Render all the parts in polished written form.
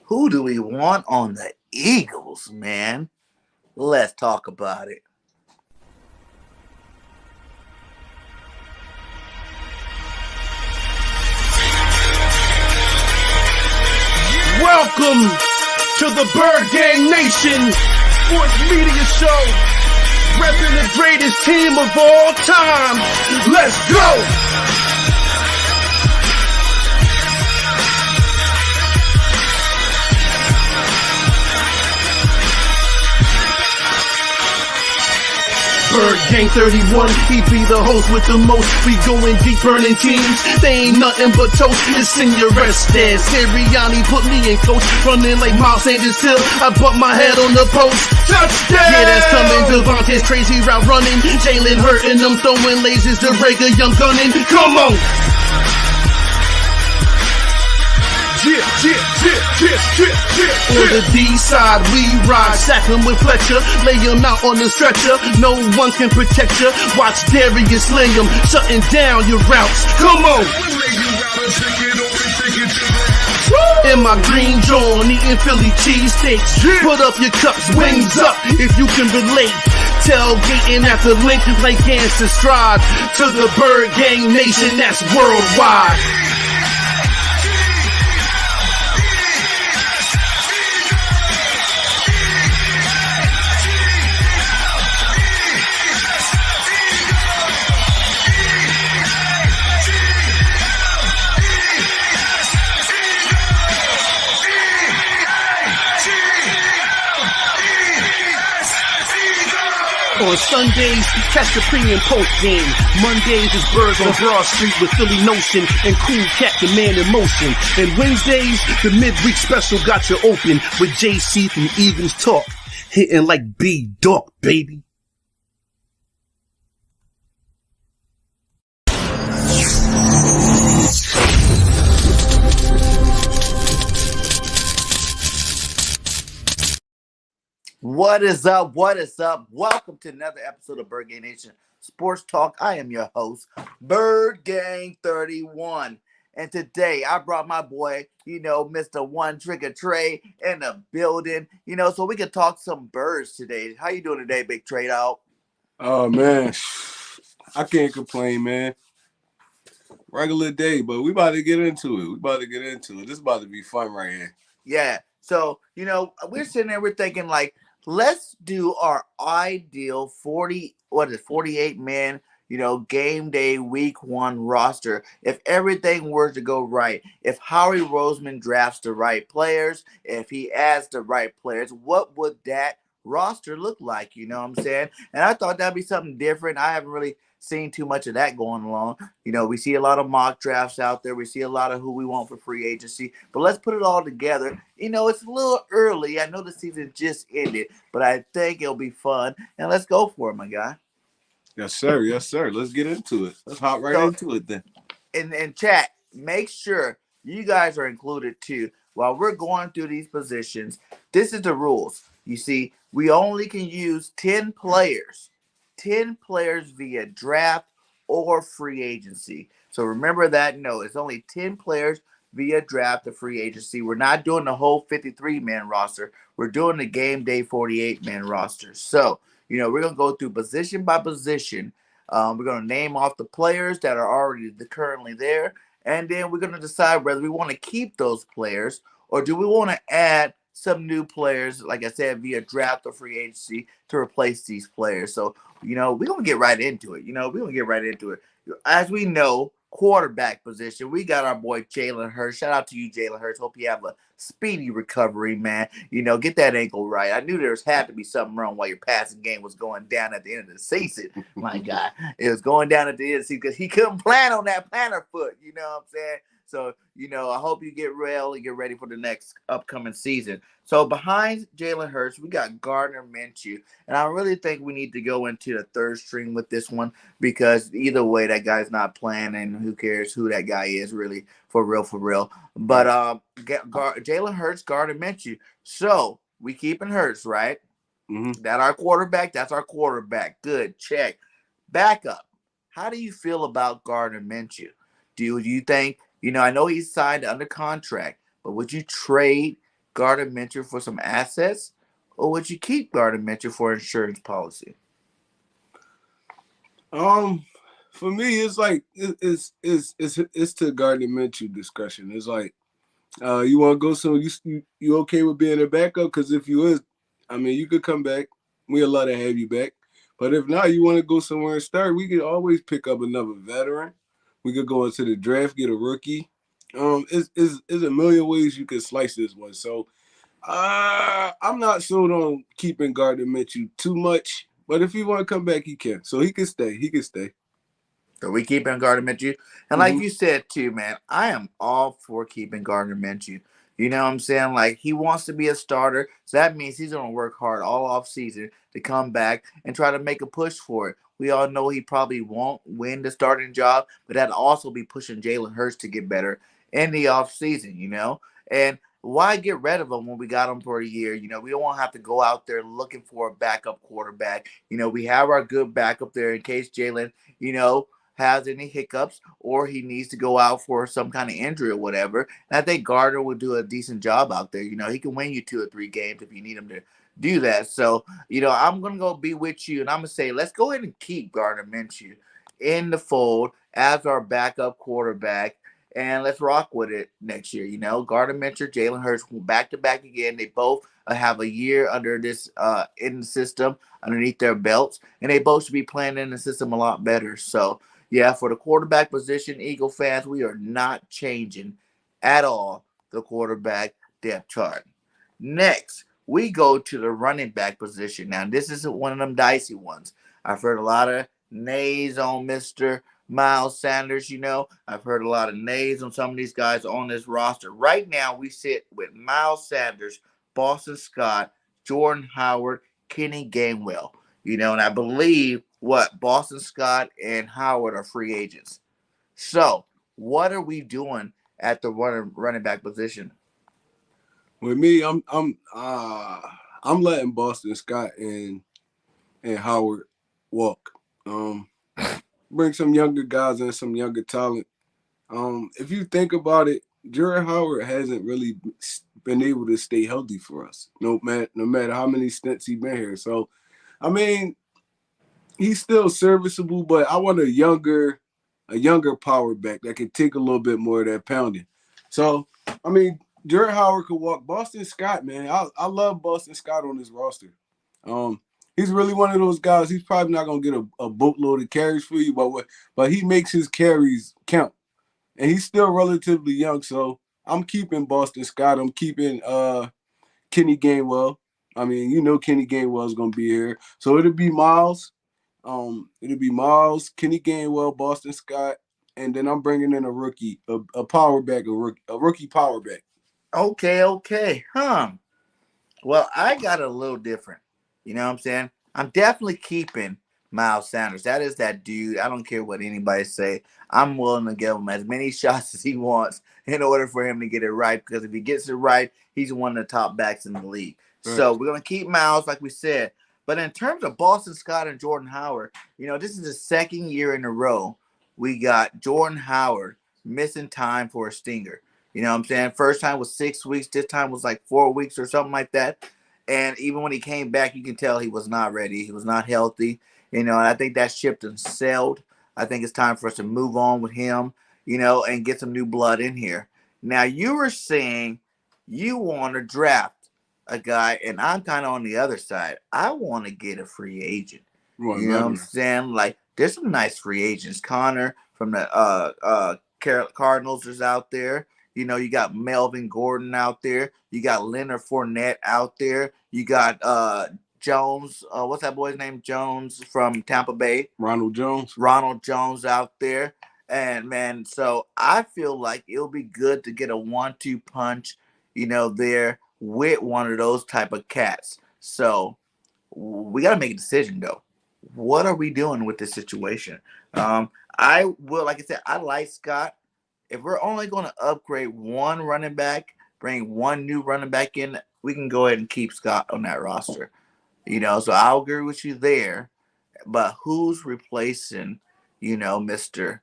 Who do we want on the Eagles, man? Let's talk about it. Welcome to the Bird Gang Nation Sports Media Show, repping the greatest team of all time. Let's go! Bird Gang 31, he be the host with the most. We going deep, burning teams. They ain't nothing but toast. It's Senior Estes. Sirianni put me in coach, running like Miles Sanders Hill. I bumped my head on the post. Touchdown! Yeah, that's coming. Devontae's crazy route running. Jalen hurting them, throwing lasers. The Rager Young gunning. Come on! On the D side, we ride, sack him with Fletcher, lay him out on the stretcher. No one can protect you. Watch Darius sling him, shutting down your routes. Come on! In my green John, eating Philly cheesesteaks. Put up your cups, wings up, if you can relate. Tailgating at the link like Gangsta Stride. To the Bird Gang Nation, that's worldwide. On Sundays, catch the pre and post game. Mondays is Birds on Broad Street with Philly Notion and Cool Cat the Man in Motion. And Wednesdays, the midweek special got you open with JC from Eagles Talk, hitting like B-Dog, baby. What is up? What is up? Welcome to another episode of Bird Gang Nation Sports Talk. I am your host, Bird Gang 31. And today I brought my boy, Mr. One Trigger Trey in the building, so we can talk some birds today. How you doing today, Big Trade Out? Oh, man. I can't complain, man. Regular day, but we about to get into it. This is about to be fun right here. Yeah. So, we're sitting there, we're thinking like, let's do our ideal 48 man, game day week 1 roster. If everything were to go right, if Howie Roseman drafts the right players, if he adds the right players, what would that roster look like? You know what I'm saying? And I thought that'd be something different. I haven't really seen too much of that going along. We see a lot of mock drafts out there. We see a lot of who we want for free agency. But let's put it all together. It's a little early. I know the season just ended, but I think it'll be fun. And let's go for it, my guy. Yes, sir. Yes, sir. Let's get into it. Let's hop right into it then. And chat, make sure you guys are included too. While we're going through these positions, this is the rules. You see, we only can use 10 players. 10 players via draft or free agency. So remember that. No, it's only 10 players via draft or free agency. We're not doing the whole 53-man roster. We're doing the game day 48-man roster. So, we're going to go through position by position. We're going to name off the players that are already currently there. And then we're going to decide whether we want to keep those players or do we want to add some new players, like I said, via draft or free agency to replace these players. So, we're going to get right into it. As we know, quarterback position, we got our boy Jalen Hurts. Shout out to you, Jalen Hurts. Hope you have a speedy recovery, man. Get that ankle right. I knew there had to be something wrong while your passing game was going down at the end of the season. My God, it was going down at the end of the season because he couldn't plan on that plantar foot. You know what I'm saying? So, I hope you get real and get ready for the next upcoming season. So behind Jalen Hurts, we got Gardner Minshew. And I really think we need to go into the third string with this one because either way, that guy's not playing and who cares who that guy is really, for real. But Jalen Hurts, Gardner Minshew. So we keeping Hurts, right? Mm-hmm. That's our quarterback. Good, check. Backup. How do you feel about Gardner Minshew? Do you think, I know he's signed under contract, but would you trade Gardner Minshew for some assets, or would you keep Gardner Minshew for insurance policy? Um, for me, it's like it's to Gardner Minshew discretion. It's like you want to go so you okay with being a backup? Because if you is, I mean, you could come back. We'd love to have you back. But if not, you want to go somewhere and start. We could always pick up another veteran. We could go into the draft, get a rookie. It's a million ways you could slice this one. So I'm not sold on keeping Gardner Minshew too much. But if he want to come back, he can. So he can stay. He can stay. So we keeping Gardner Minshew. And like Mm-hmm. you said too, man, I am all for keeping Gardner Minshew. You know what I'm saying? Like he wants to be a starter. So that means he's gonna work hard all off season to come back and try to make a push for it. We all know he probably won't win the starting job, but that'll also be pushing Jalen Hurts to get better in the off season, you know? And why get rid of him when we got him for a year? You know, we don't want to have to go out there looking for a backup quarterback. You know, we have our good backup there in case Jalen, you know, has any hiccups or he needs to go out for some kind of injury or whatever. And I think Gardner will do a decent job out there. You know, he can win you 2 or 3 games if you need him to do that. So, you know, I'm going to go be with you and I'm going to say, let's go ahead and keep Gardner Minshew in the fold as our backup quarterback. And let's rock with it next year. You know, Gardner Minshew, Jalen Hurts, back to back again. They both have a year under this in the system underneath their belts, and they both should be playing in the system a lot better. So, yeah, for the quarterback position, Eagle fans, we are not changing at all the quarterback depth chart. Next, we go to the running back position. Now, this is one of them dicey ones. I've heard a lot of nays on Mr. Miles Sanders, you know. I've heard a lot of nays on some of these guys on this roster. Right now, we sit with Miles Sanders, Boston Scott, Jordan Howard, Kenny Gainwell. You know, and I believe what Boston Scott and Howard are free agents. So, what are we doing at the running back position? With me, I'm letting Boston Scott and Howard walk. Bring some younger guys and some younger talent. If you think about it, Jared Howard hasn't really been able to stay healthy for us, no matter how many stints he's been here. So, I mean, he's still serviceable, but I want a younger power back that can take a little bit more of that pounding. So, I mean, Jared Howard could walk. Boston Scott, man, I love Boston Scott on this roster. Um, he's really one of those guys. He's probably not gonna get a boatload of carries for you, but he makes his carries count, and he's still relatively young. So I'm keeping Boston Scott. I'm keeping Kenny Gainwell. I mean, Kenny Gainwell is gonna be here, so it'll be Miles, Kenny Gainwell, Boston Scott, and then I'm bringing in a rookie, a power back, a rookie power back. Okay, okay. Well, I got a little different. You know what I'm saying? I'm definitely keeping Miles Sanders. That is that dude. I don't care what anybody say. I'm willing to give him as many shots as he wants in order for him to get it right. Because if he gets it right, he's one of the top backs in the league. Right. So we're gonna keep Miles, like we said. But in terms of Boston Scott and Jordan Howard, you know, this is the second year in a row we got Jordan Howard missing time for a stinger. You know what I'm saying? First time was 6 weeks. This time was like 4 weeks or something like that. And even when he came back, you can tell he was not ready. He was not healthy. You know, and I think that ship has sailed. I think it's time for us to move on with him, you know, and get some new blood in here. Now, you were saying you want to draft a guy, and I'm kind of on the other side. I want to get a free agent. Right, You know what I'm veteran. saying? Like, there's some nice free agents. Connor from the Cardinals is out there. You know, you got Melvin Gordon out there. You got Leonard Fournette out there. You got Jones. What's that boy's name? Jones from Tampa Bay. Ronald Jones. Ronald Jones out there. And man, so I feel like it'll be good to get a 1-2 punch, you know, there with one of those type of cats. So we got to make a decision though. What are we doing with this situation? I will, like I said, I like Scott. If we're only going to upgrade one running back, bring one new running back in, we can go ahead and keep Scott on that roster. You know, so I'll agree with you there. But who's replacing, you know, Mr.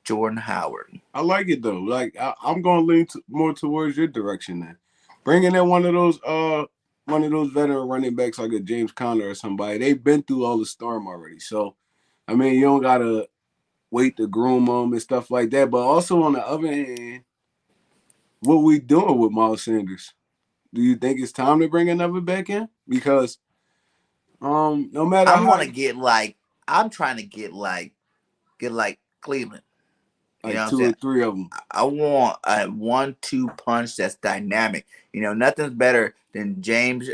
Jordan Howard? I like it though. Like I'm gonna lean more towards your direction then. Bringing in one of those veteran running backs like a James Conner or somebody. They've been through all the storm already. So I mean, you don't gotta wait to groom them and stuff like that. But also on the other hand, what we doing with Miles Sanders? Do you think it's time to bring another back in? Because no matter I how want to get like I'm trying to get like Cleveland. You know like what I'm two or saying? three of them. I want a 1-2 punch that's dynamic. You know, nothing's better than James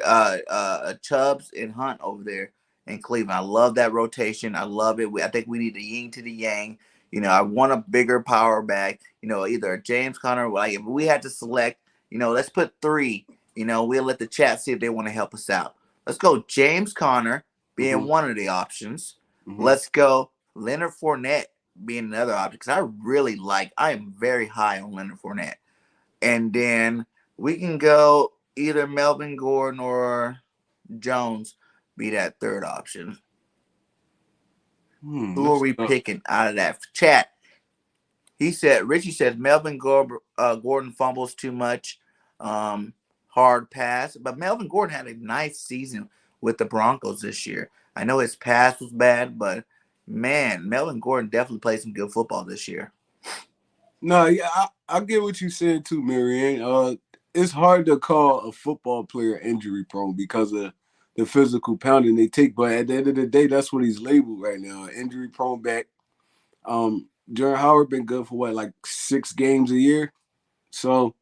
Chubbs and Hunt over there in Cleveland. I love that rotation. I love it. I think we need the yin to the yang. You know, I want a bigger power back. You know, either James Conner. Like if we had to select, you know, let's put three. You know, we'll let the chat see if they want to help us out. Let's go James Conner being Mm-hmm. one of the options. Mm-hmm. Let's go Leonard Fournette being another option because I am very high on Leonard Fournette. And then we can go either Melvin Gordon or Jones be that third option. Who are That's we tough. picking out of that chat? Richie says Gordon fumbles too much, hard pass. But Melvin Gordon had a nice season with the Broncos this year. I know his pass was bad, but man, Melvin Gordon definitely played some good football this year. No, yeah, I get what you said too, Marianne. It's hard to call a football player injury prone because of the physical pounding they take. But at the end of the day, that's what he's labeled right now, injury prone back. Jaron Howard been good for what, like 6 games a year. So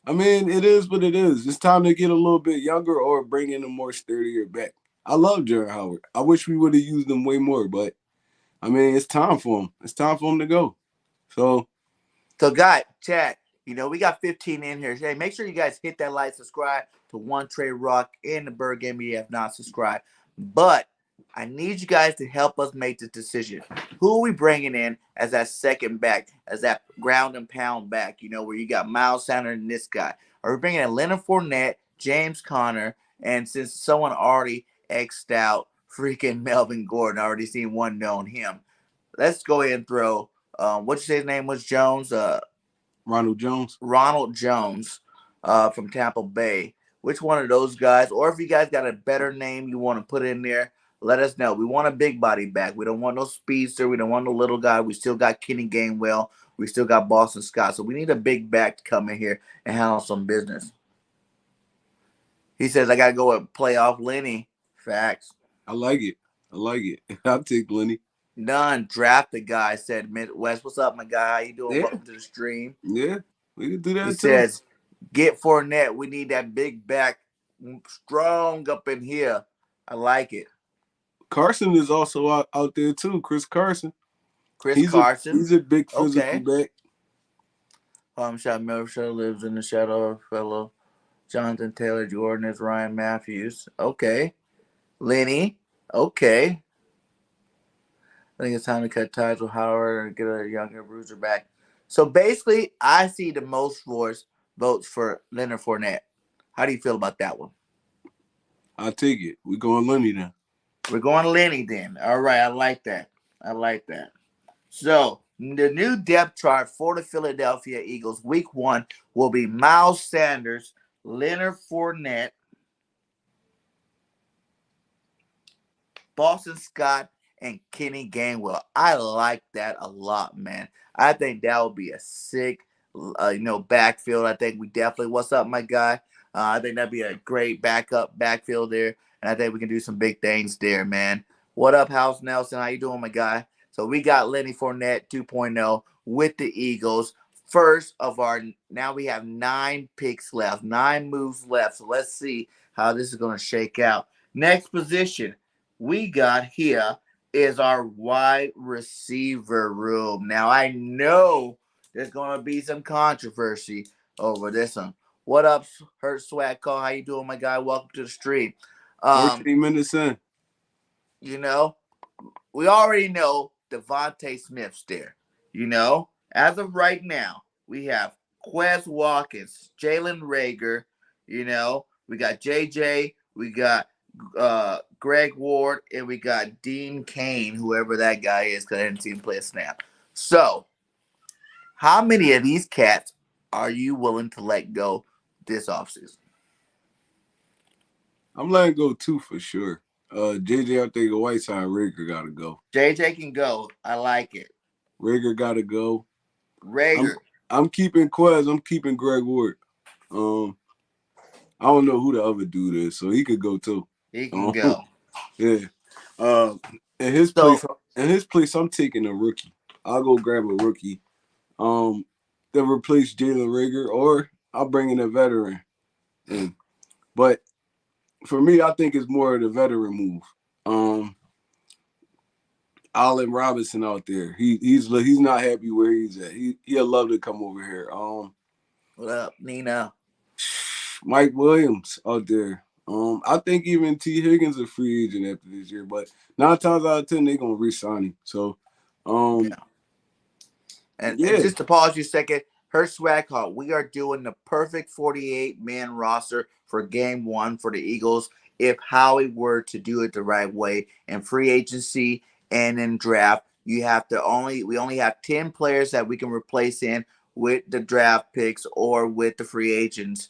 I mean, it is what it is. It's time to get a little bit younger or bring in a more sturdier back. I love Jaron Howard. I wish we would have used him way more, but I mean, it's time for him. It's time for him to go. So guys, chat, you know, we got 15 in here. Hey, make sure you guys hit that like, subscribe to One Tre Rock and the Bird Game if you have not subscribed. But I need you guys to help us make the decision. Who are we bringing in as that second back, as that ground and pound back, you know, where you got Miles Sanders and this guy? Are we bringing in Leonard Fournette, James Conner, and since someone already X'd out freaking Melvin Gordon, I already seen one known him. Let's go ahead and throw what you say his name was Jones? Ronald Jones. Ronald Jones from Tampa Bay. Which one of those guys? Or if you guys got a better name you want to put in there, let us know. We want a big body back. We don't want no speedster. We don't want no little guy. We still got Kenny Gainwell. We still got Boston Scott. So we need a big back to come in here and handle some business. He says, I got to go with playoff Lenny. Facts. I like it. I like it. I'll take Lenny. None. Draft the guy, said Midwest. What's up, my guy? How you doing? Yeah. Welcome to the stream. Yeah, we can do that He too. says, get Fournette. We need that big back strong up in here. I like it. Carson is also out there too. Chris Carson. Carson. He's a big physical back. Shot Miller lives in the shadow of fellow Jonathan Taylor Jordan is Ryan Matthews. Okay. Lenny. Okay. I think it's time to cut ties with Howard and get a younger bruiser back. So basically, I see the most votes for Leonard Fournette. How do you feel about that one? I'll take it. We're going Lenny then. We're going Lenny then. All right, I like that. So the new depth chart for the Philadelphia Eagles, Week 1, will be Miles Sanders, Leonard Fournette, Boston Scott, and Kenny Gainwell. I like that a lot, man. I think that would be a sick, backfield. I think we definitely. What's up, my guy? I think that'd be a great backfield there, and I think we can do some big things there, man. What up, House Nelson? How you doing, my guy? So we got Lenny Fournette 2.0 with the Eagles. First of now we have 9 picks left, 9 moves left. So let's see how this is going to shake out. Next position we got here is our wide receiver room. Now, I know there's going to be some controversy over this one. What up, Hurt Swag Call? How you doing, my guy? Welcome to the stream. 14 minutes in. You know, we already know Devontae Smith's there. You know, as of right now, we have Quez Watkins, Jalen Rager. You know, we got JJ. We got Greg Ward, and we got Dean Kane, whoever that guy is, because I didn't see him play a snap. So, how many of these cats are you willing to let go this offseason? I'm letting go 2 for sure. JJ, I think Whiteside, Rager gotta go. JJ can go. I like it. Rager gotta go. I'm Rager. I'm keeping Quez. I'm keeping Greg Ward. I don't know who the other dude is, so he could go too. He can Um, go. yeah. In his place, So I'm taking a rookie. I'll go grab a rookie. To replace Jalen Rager, or I'll bring in a veteran. And but for me, I think it's more of the veteran move. Allen Robinson out there. He's not happy where he's at. He'll love to come over here. what up, Nina? Mike Williams out there. I think even T. Higgins a free agent after this year, but 9 times out of 10 they're gonna re-sign him. So, Yeah. And yeah. just to pause you a second, her swag hall. We are doing the perfect 48-man roster for game 1 for the Eagles. If Howie were to do it the right way in free agency and in draft, we only have 10 players that we can replace in with the draft picks or with the free agents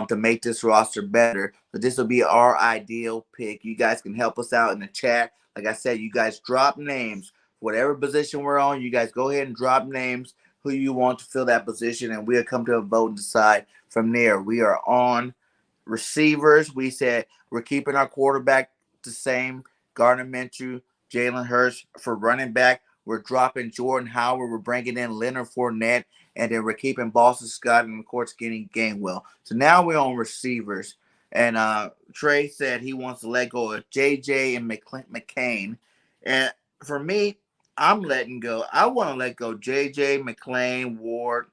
to make this roster better. So this will be our ideal pick. You guys can help us out in the chat. Like I said, you guys drop names. Whatever position we're on, you guys go ahead and drop names who you want to fill that position, and we'll come to a vote and decide from there. We are on receivers. We said we're keeping our quarterback the same, Gardner Minshew, Jalen Hurts. For running back, we're dropping Jordan Howard. We're bringing in Leonard Fournette, and then we're keeping Boston Scott and, of course, getting Gainwell. So now we're on receivers. And Trey said he wants to let go of J.J. and McCain. And for me, I'm letting go. I want to let go J.J., McClain, Ward,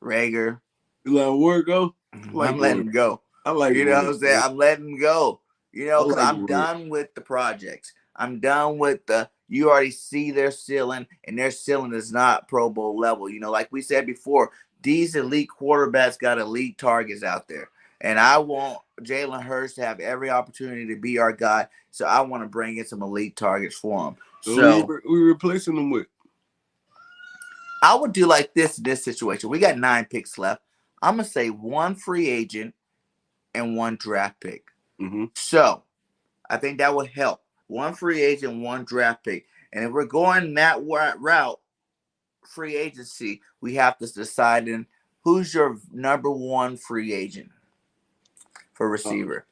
Rager. You let Ward go? I'm letting go. I like You know Ward. what I'm saying? I'm letting go. You I know, because like I'm Ward. done with the projects. I'm done with you already see their ceiling, and their ceiling is not Pro Bowl level. You know, like we said before, these elite quarterbacks got elite targets out there. And I want Jalen Hurts to have every opportunity to be our guy. So I want to bring in some elite targets for him. So we replacing them with? I would do like this in this situation. We got 9 picks left. I'm going to say 1 free agent and 1 draft pick. Mm-hmm. So I think that would help. 1 free agent, 1 draft pick. And if we're going that route, free agency, we have to decide in who's your number 1 free agent for receiver.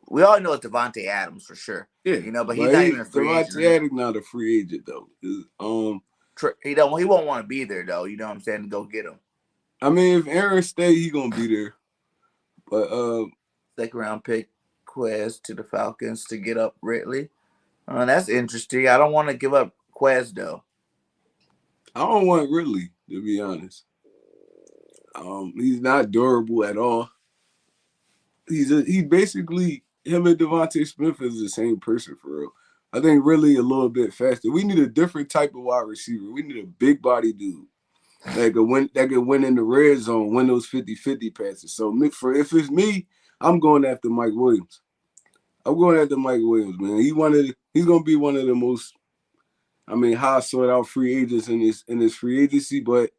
We all know it's Devontae Adams for sure. Yeah, you know, but he's not even a free agent. Devontae Adams not a free agent though. He won't want to be there though. You know what I'm saying? To go get him. I mean, if Aaron stay, he gonna be there. But 2nd round pick, Quez to the Falcons to get up Ridley. That's interesting. I don't want to give up Quez though. I don't want Ridley, to be honest. He's not durable at all. He basically, him and Devontae Smith is the same person for real. I think Ridley a little bit faster. We need a different type of wide receiver. We need a big body dude that could win in the red zone, win those 50-50 passes. So if it's me, I'm going after Mike Williams. I'm going after Mike Williams, man. He's gonna be one of the most, high sought out free agents in this free agency. But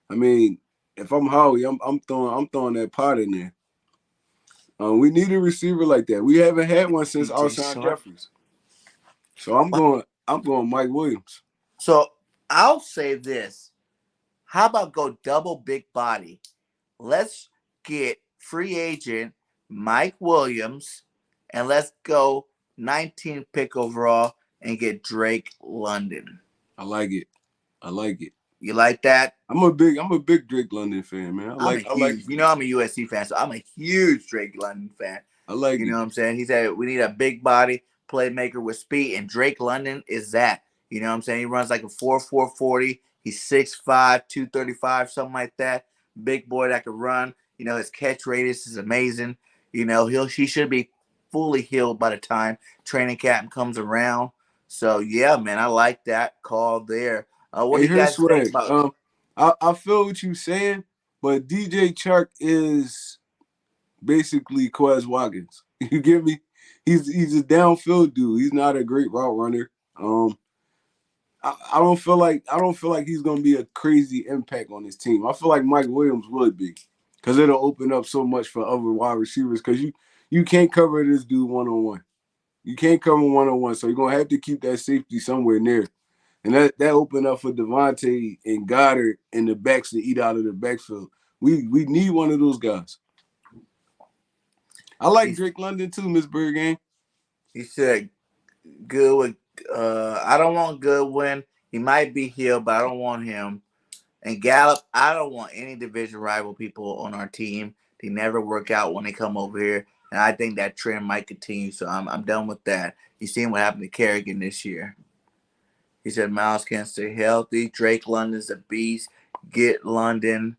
if I'm Howie, I'm throwing that pot in there. We need a receiver like that. We haven't had one since Alshon Jeffries. So I'm going Mike Williams. So I'll say this. How about go double big body? Let's get free agent Mike Williams, and let's go 19th pick overall and get Drake London. I like it. You like that? I'm a big Drake London fan, man. I'm a USC fan, so I'm a huge Drake London fan. I like You know what I'm saying? He said we need a big body playmaker with speed, and Drake London is that. You know what I'm saying? He runs like a 4.40. He's 6'5", 235, something like that. Big boy that can run. You know, his catch radius is amazing. You know, he should be fully healed by the time training camp comes around. So yeah, man, I like that call there. What do you guys think about? I feel what you're saying, but DJ Chark is basically Quez Watkins. You get me? He's a downfield dude. He's not a great route runner. I don't feel like he's gonna be a crazy impact on his team. I feel like Mike Williams would be, because it'll open up so much for other wide receivers. Because you can't cover this dude one-on-one. You can't cover one-on-one, so you're gonna have to keep that safety somewhere near. And that opened up for Devontae and Goddard and the backs to eat out of the backfield. We need one of those guys. I like Drake London too, Miss BIRDGANG. He said Goodwin. I don't want Goodwin. He might be healed, but I don't want him. And Gallup, I don't want any division rival people on our team. They never work out when they come over here. And I think that trend might continue. So I'm done with that. You seen what happened to Kerrigan this year. He said Miles can't stay healthy. Drake London's a beast. Get London.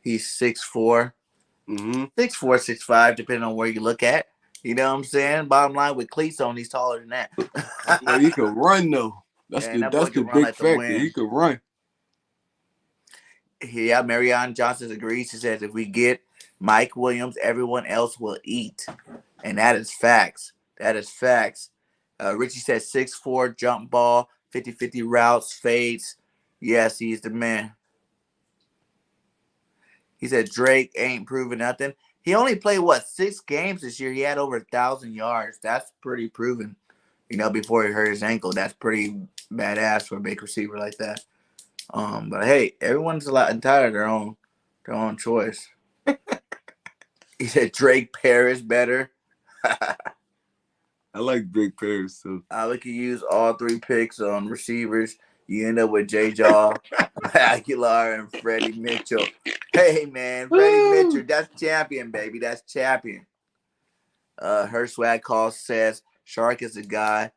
He's 6'4". 6'4", 6'5", depending on where you look at. You know what I'm saying? Bottom line, with cleats on, he's taller than that. Well, he can run though. That's that the big like factor. He can run. Yeah, Marianne Johnson agrees. She says if we get Mike Williams, everyone else will eat. And that is facts. That is facts. Richie says 6'4", jump ball, 50-50 routes, fades. Yes, he's the man. He said Drake ain't proving nothing. He only played, 6 games this year. He had over 1,000 yards. That's pretty proven. Before he hurt his ankle. That's pretty badass for a big receiver like that. But hey, everyone's entitled to their own choice. He said Drake Paris better. I like Drake Paris too. We could use all 3 picks on receivers. You end up with J. Jaw, Aguilar, and Freddie Mitchell. Hey man, Freddie Mitchell, that's champion, baby. That's champion. Her swag call says Shark is a guy.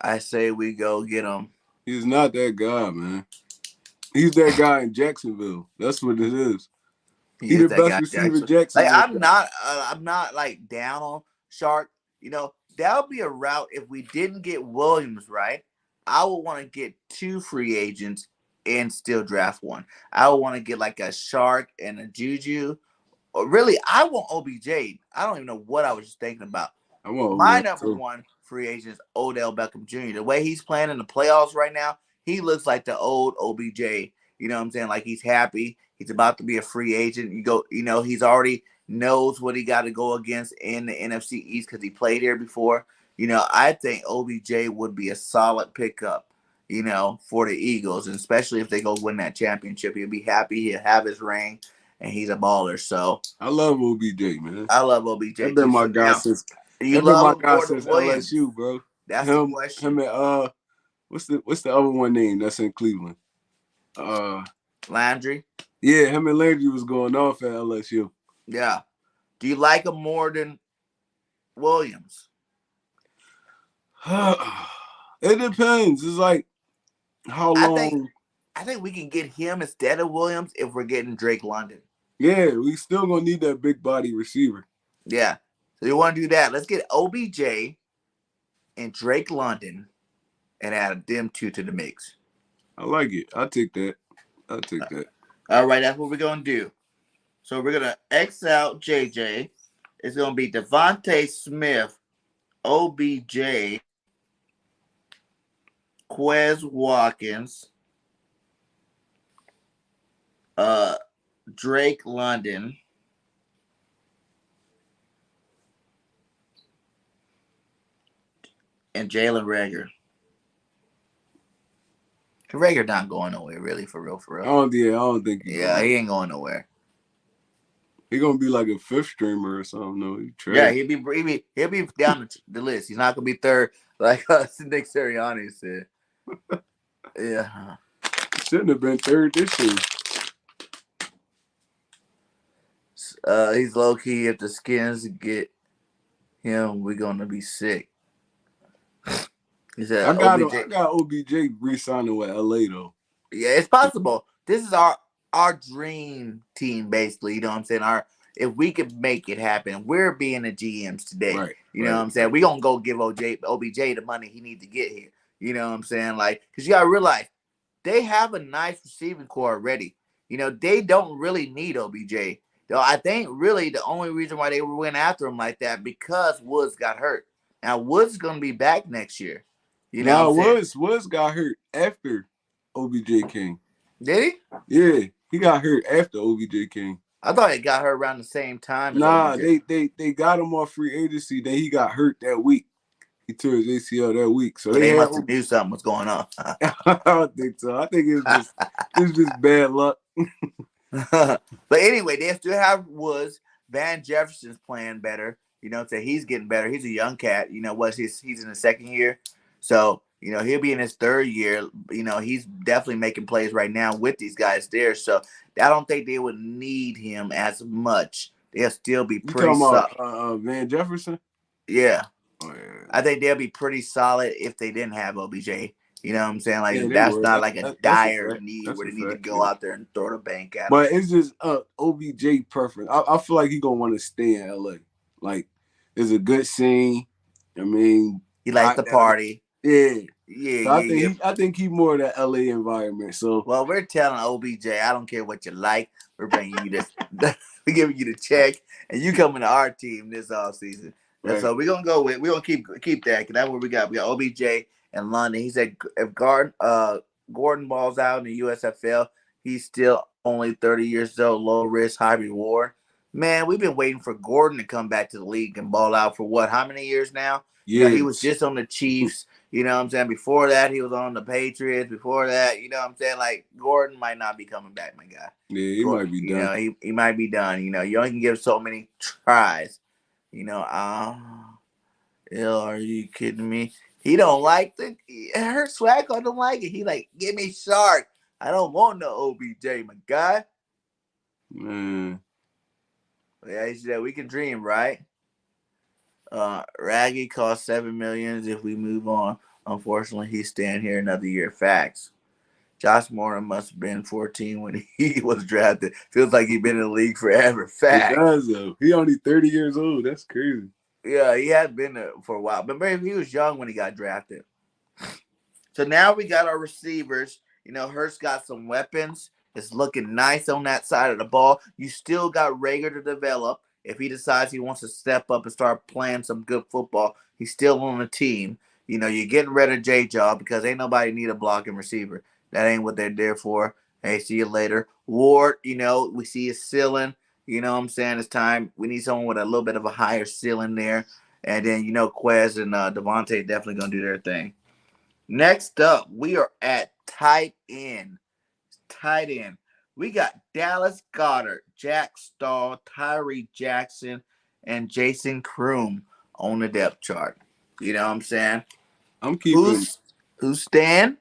I say we go get him. He's not that guy, man. He's that guy in Jacksonville. That's what it is. He's the best receiver in Jacksonville. Like I'm not like down on Shark. That would be a route if we didn't get Williams right. I would want to get 2 free agents and still draft one. I would want to get like a Shark and a Juju. Or really, I want OBJ. I don't even know what I was just thinking about. My number 1 free agent is Odell Beckham Jr. The way he's playing in the playoffs right now, he looks like the old OBJ. You know what I'm saying? Like he's happy. He's about to be a free agent. He's already knows what he got to go against in the NFC East because he played here before. I think OBJ would be a solid pickup, for the Eagles, and especially if they go win that championship. He'll be happy. He'll have his ring, and he's a baller. So I love OBJ, man. I love OBJ. That's been my guy since LSU, bro. That's the question. Him and what's the other one name that's in Cleveland? Landry. Yeah, him and Landry was going off at LSU. Yeah. Do you like him more than Williams? It depends. It's like how long. I think we can get him instead of Williams if we're getting Drake London. Yeah, we still gonna need that big body receiver. Yeah. So you want to do that? Let's get OBJ and Drake London and add them 2 to the mix. I like it. I'll take that. All right, that's what we're gonna do. So we're gonna X out JJ. It's gonna be Devontae Smith, OBJ, Quez Watkins, Drake London, and Jalen Reagor. Reagor not going nowhere, really, for real. I don't think. He ain't going nowhere. He gonna be like a 5th streamer or something. No, he'll be down the list. He's not gonna be 3rd like Nick Sirianni said. Yeah, shouldn't have been 3rd this year. He's low key. If the Skins get him, we're gonna be sick. He said, I got OBJ re-signing with LA though. Yeah, it's possible. This is our dream team, basically. You know what I'm saying? If we could make it happen, we're being the GMs today. Right, you know what I'm saying? We're going to go give OBJ the money he needs to get here. You know what I'm saying? Like, because you got to realize, they have a nice receiving core already. They don't really need OBJ. Though I think really the only reason why they went after him like that because Woods got hurt. Now, Woods is going to be back next year. Woods got hurt after OBJ came. Did he? Yeah, he got hurt after OBJ came. I thought he got hurt around the same time as Nah, OBJ. they got him off free agency. Then he got hurt that week. He tore his ACL that week. So Well, they they had must have knew something was going on. I don't think so. I think it's just bad luck. But anyway, they still have Woods. Van Jefferson's playing better. You know, so he's getting better. He's a young cat. You know, he's in the second year. So, you know, he'll be in his third year. You know, he's definitely making plays right now with these guys there. So I don't think they would need him as much. They'll still be You pretty talking about solid. Van Jefferson? Yeah. Oh, yeah. I think they'll be pretty solid if they didn't have OBJ. You know what I'm saying? Yeah, Like, they that's would. not like a That's a dire fact. need That's where a they need to fact. go Yeah. out there and throw the bank at him. But it's just OBJ preference. I feel like he gonna want to stay in LA. Like, it's a good scene. I mean, He likes the party. Yeah. Yeah, So yeah. I think he more of that LA environment. So Well, we're telling OBJ, I don't care what you like. We're bringing you this. We're giving you the check, and you coming to our team this offseason. right. So we're gonna go with. We're gonna keep that because that's what we got. We got OBJ and London. He said if Gordon balls out in the USFL, he's still only 30 years old, low risk, high reward. Man, we've been waiting for Gordon to come back to the league and ball out for what? How many years now? You know, he was just on the Chiefs. You know what I'm saying? Before that, he was on the Patriots. Before that, you know what I'm saying? Like, Gordon might not be coming back, my guy. Yeah, he might be done. You know, he might be done. You know, you only can give so many tries. You know, are you kidding me? He don't like her swag. I don't like it. He like, give me Shark. I don't want no OBJ, my guy. Man. Yeah, he said we can dream, right? Raggy cost $7 million if we move on. Unfortunately, he's staying here another year. Facts. Josh Morton must have been 14 when he was drafted. Feels like he's been in the league forever. Facts. It does though. He only 30 years old. That's crazy. Yeah, he had been there for a while, but maybe he was young when he got drafted. So now we got our receivers. You know, Hurst got some weapons. It's looking nice on that side of the ball. You still got Rager to develop. If he decides he wants to step up and start playing some good football, he's still on the team. You know, you're getting rid of J-Jaw because ain't nobody need a blocking receiver. That ain't what they're there for. Hey, see you later. Ward, you know, we see his ceiling. You know what I'm saying? It's time. We need someone with a little bit of a higher ceiling there. And then, you know, Quez and Devontae definitely going to do their thing. Next up, we are at tight end. Tight end. We got Dallas Goedert, Jack Stahl, Tyree Jackson, and Jason Kroom on the depth chart. You know what I'm saying? I'm keeping. Who's staying?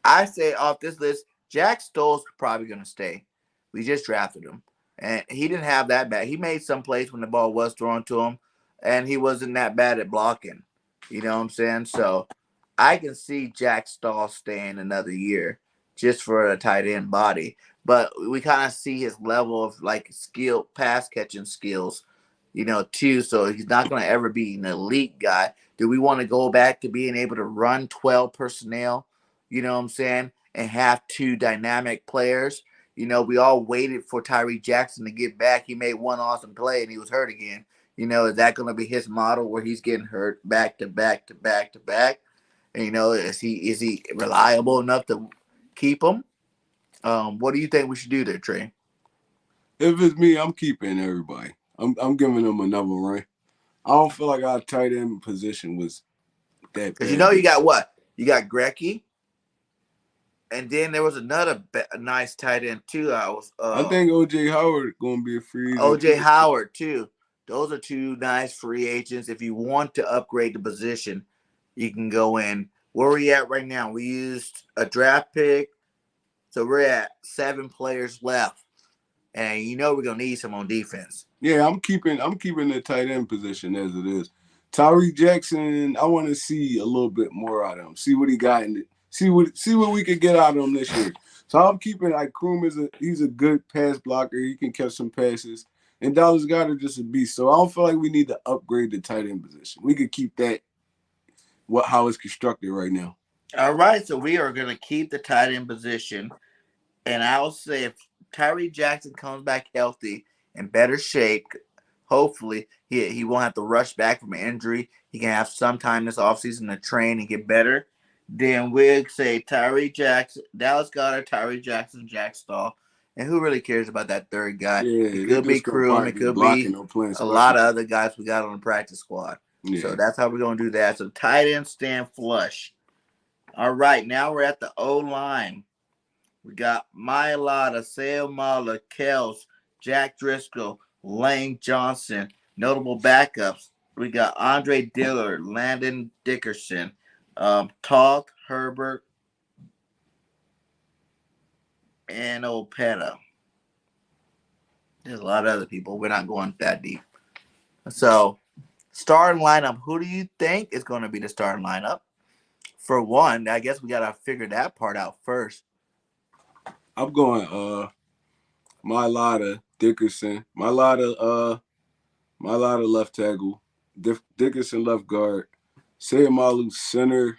I say off this list, Jack Stoll's probably going to stay. We just drafted him. And he didn't have that bad. He made some plays when the ball was thrown to him, and he wasn't that bad at blocking. You know what I'm saying? So I can see Jack Stahl staying another year just for a tight end body. But we kind of see his level of like skill, pass catching skills, you know, too. So he's not going to ever be an elite guy. Do we want to go back to being able to run 12 personnel, you know what I'm saying, and have two dynamic players? You know, we all waited for Tyree Jackson to get back. He made one awesome play and he was hurt again. You know, is that going to be his model where he's getting hurt back to back to back to back? And, you know, is he reliable enough to keep him? What do you think we should do there, Trey? If it's me, I'm keeping everybody. I'm giving them another run. I don't feel like our tight end position was that bad. Because you know you got what? You got Grecky. And then there was another nice tight end too. I think O.J. Howard going to be a free agent. O.J. Howard too. Those are two nice free agents. If you want to upgrade the position, you can go in. Where are we at right now? We used a draft pick. So we're at 7 players left. And you know we're going to need some on defense. Yeah, I'm keeping the tight end position as it is. Tyree Jackson, I want to see a little bit more out of him. See what he got in it. See what we could get out of him this year. So I'm keeping like Kroom he's a good pass blocker. He can catch some passes. And Dallas Goedert just a beast. So I don't feel like we need to upgrade the tight end position. We could keep that how it's constructed right now. All right, so we are going to keep the tight end position. And I'll say if Tyree Jackson comes back healthy in better shape, hopefully he won't have to rush back from an injury. He can have some time this offseason to train and get better. Then we'll say Tyree Jackson, Dallas Goedert, Tyree Jackson, Jack Stahl. And who really cares about that third guy? It Yeah, they could be just gonna Kroom. probably It be could blocking be or playing a lot special. of other guys we got on the practice squad. So Yeah. that's how we're going to do that. So tight end stand flush. All right, now we're at the O-line. We got Mailata, Seumalo, Kels, Jack Driscoll, Lane Johnson. Notable backups. We got Andre Dillard, Landon Dickerson, Todd Herbert, and Opeta. There's a lot of other people. We're not going that deep. So, starting lineup. Who do you think is going to be the starting lineup? For one, I guess we got to figure that part out first. I'm going Mailata, Dickerson. Mailata left tackle. Dickerson left guard. Seumalo center.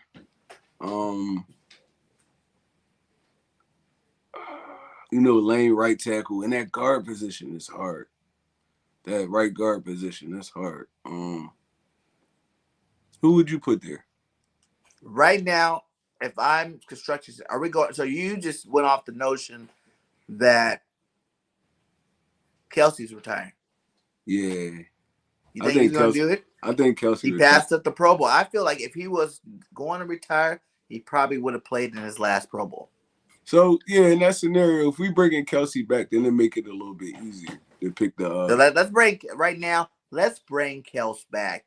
Lane right tackle. And that guard position is hard. That right guard position, that's hard. Who would you put there? Right now, if I'm constructing, are we going? So you just went off the notion that Kelsey's retiring. Yeah. You think he's going to do it? I think Kelsey He retired. passed up the Pro Bowl. I feel like if he was going to retire, he probably would have played in his last Pro Bowl. So yeah, in that scenario, if we bring in Kelsey back, then it make it a little bit easier to pick the. So let's bring right now. Let's bring Kels back.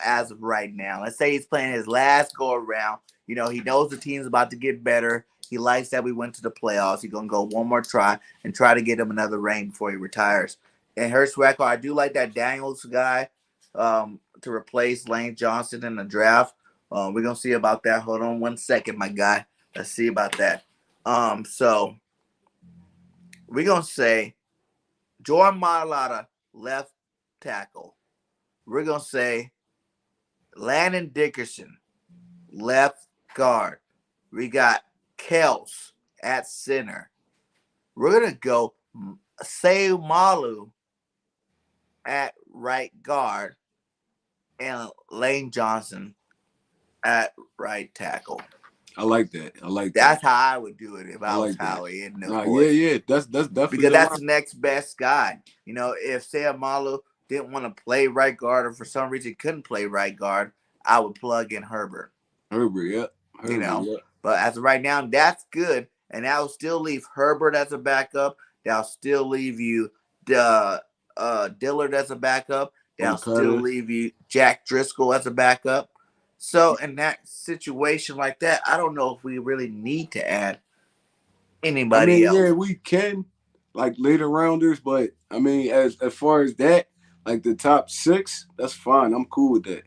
As of right now, let's say he's playing his last go around. He knows the team's about to get better. He likes that we went to the playoffs. He's gonna go one more try and try to get him another ring before he retires. And Herschwacker, I do like that Daniels guy to replace Lane Johnson in the draft. We're gonna see about that. Hold on 1 second, my guy. Let's see about that. So we're gonna say Jordan Mailata, left tackle. We're gonna say Landon Dickerson, left guard. We got Kels at center. We're gonna go Seumalo at right guard and Lane Johnson at right tackle. I like that. That's how I would do it if I was like that. Howie. Yeah. That's definitely because that's the next best guy. If Seumalo didn't want to play right guard or for some reason couldn't play right guard, I would plug in Herbert. Yeah. But as of right now, that's good. And that will still leave Herbert as a backup. That'll still leave you Dillard as a backup. That'll still leave you Jack Driscoll as a backup. So in that situation like that, I don't know if we really need to add anybody else. Yeah, we can, like later rounders, but as far as that, like the top 6, that's fine. I'm cool with that.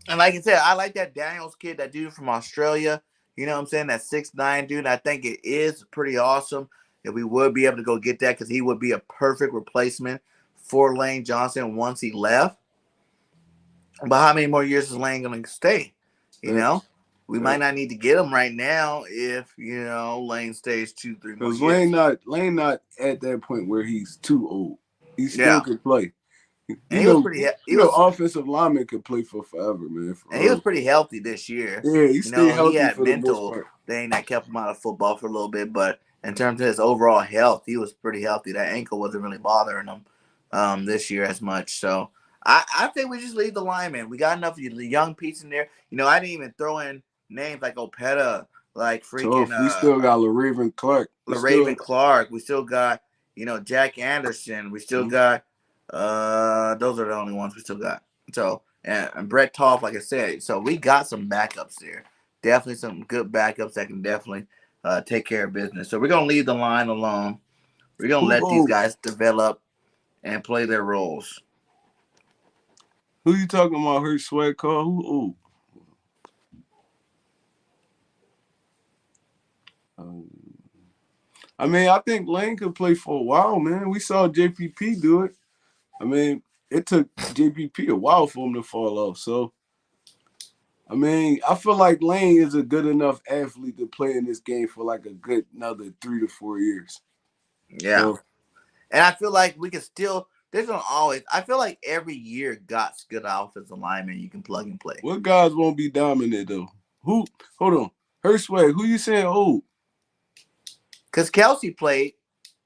And like I said, I like that Daniels kid, that dude from Australia. You know what I'm saying? That 6'9" dude. I think it is pretty awesome if we would be able to go get that because he would be a perfect replacement for Lane Johnson once he left. But how many more years is Lane going to stay? We might not need to get him right now if Lane stays 2-3 more years. Lane not at that point where he's too old. He still could play. He was pretty. Offensive lineman could play for forever, man. And he was pretty healthy this year. Yeah, he stayed healthy. He had for mental the most part. thing that kept him out of football for a little bit, but in terms of his overall health, he was pretty healthy. That ankle wasn't really bothering him this year as much. So I think we just leave the lineman. We got enough of the young piece in there. I didn't even throw in names like Opeta, like freaking. We still got LaRaven Clark. Clark. We still got Jack Anderson. We still got. Those are the only ones we still got. So and Brett Toff, like I said. So we got some backups there. Definitely some good backups that can definitely take care of business. So we're gonna leave the line alone. We're gonna let these guys develop and play their roles. Who you talking about? Her sweat call? Who? I think Lane could play for a while, man. We saw JPP do it. It took JPP a while for him to fall off. So, I feel like Lane is a good enough athlete to play in this game for like a good another 3 to 4 years. Yeah. So, and I feel like we can still – there's going to always – I feel like every year got good offensive linemen you can plug and play. What guys won't be dominant, though? Who – hold on. Hershway, who you saying old? Because Kelsey played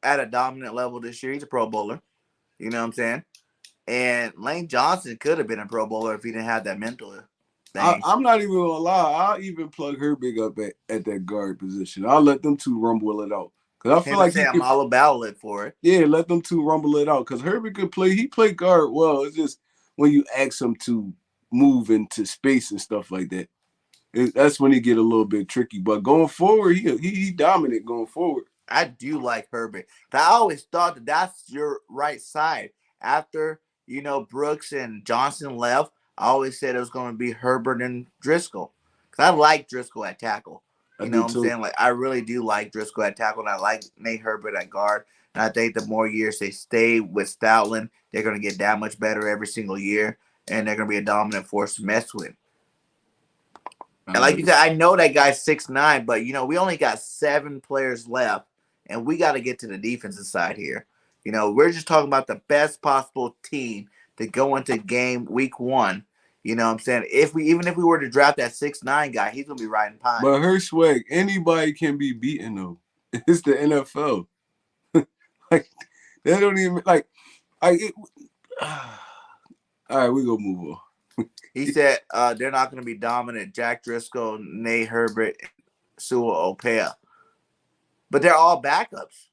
at a dominant level this year. He's a Pro Bowler. You know what I'm saying? And Lane Johnson could have been a Pro Bowler if he didn't have that mental thing. I'm not even gonna lie. I'll even plug Herbig up at that guard position. I'll let them two rumble it out. Because I feel Him and like he Sam could. all about it for it. Yeah, let them two rumble it out. Because Herbig could play. He played guard well. It's just when you ask him to move into space and stuff like that, that's when he get a little bit tricky. But going forward, he dominant going forward. I do like Herbert. I always thought that that's your right side. After, Brooks and Johnson left, I always said it was going to be Herbert and Driscoll. Because I like Driscoll at tackle. I You know do what I'm too. saying? Like, I really do like Driscoll at tackle, and I like Nate Herbert at guard. And I think the more years they stay with Stoutland, they're going to get that much better every single year, and they're going to be a dominant force to mess with. And like you said, I know that guy's 6'9", but we only got 7 players left, and we got to get to the defensive side here. We're just talking about the best possible team to go into game week 1. You know what I'm saying? Even if we were to draft that 6'9" guy, he's gonna be riding pine. But her swag, anybody can be beaten though. It's the NFL. Like they don't even like. All right, we gonna move on. He said they're not going to be dominant. Jack Driscoll, Nate Herbert, Sewell Opea. But they're all backups.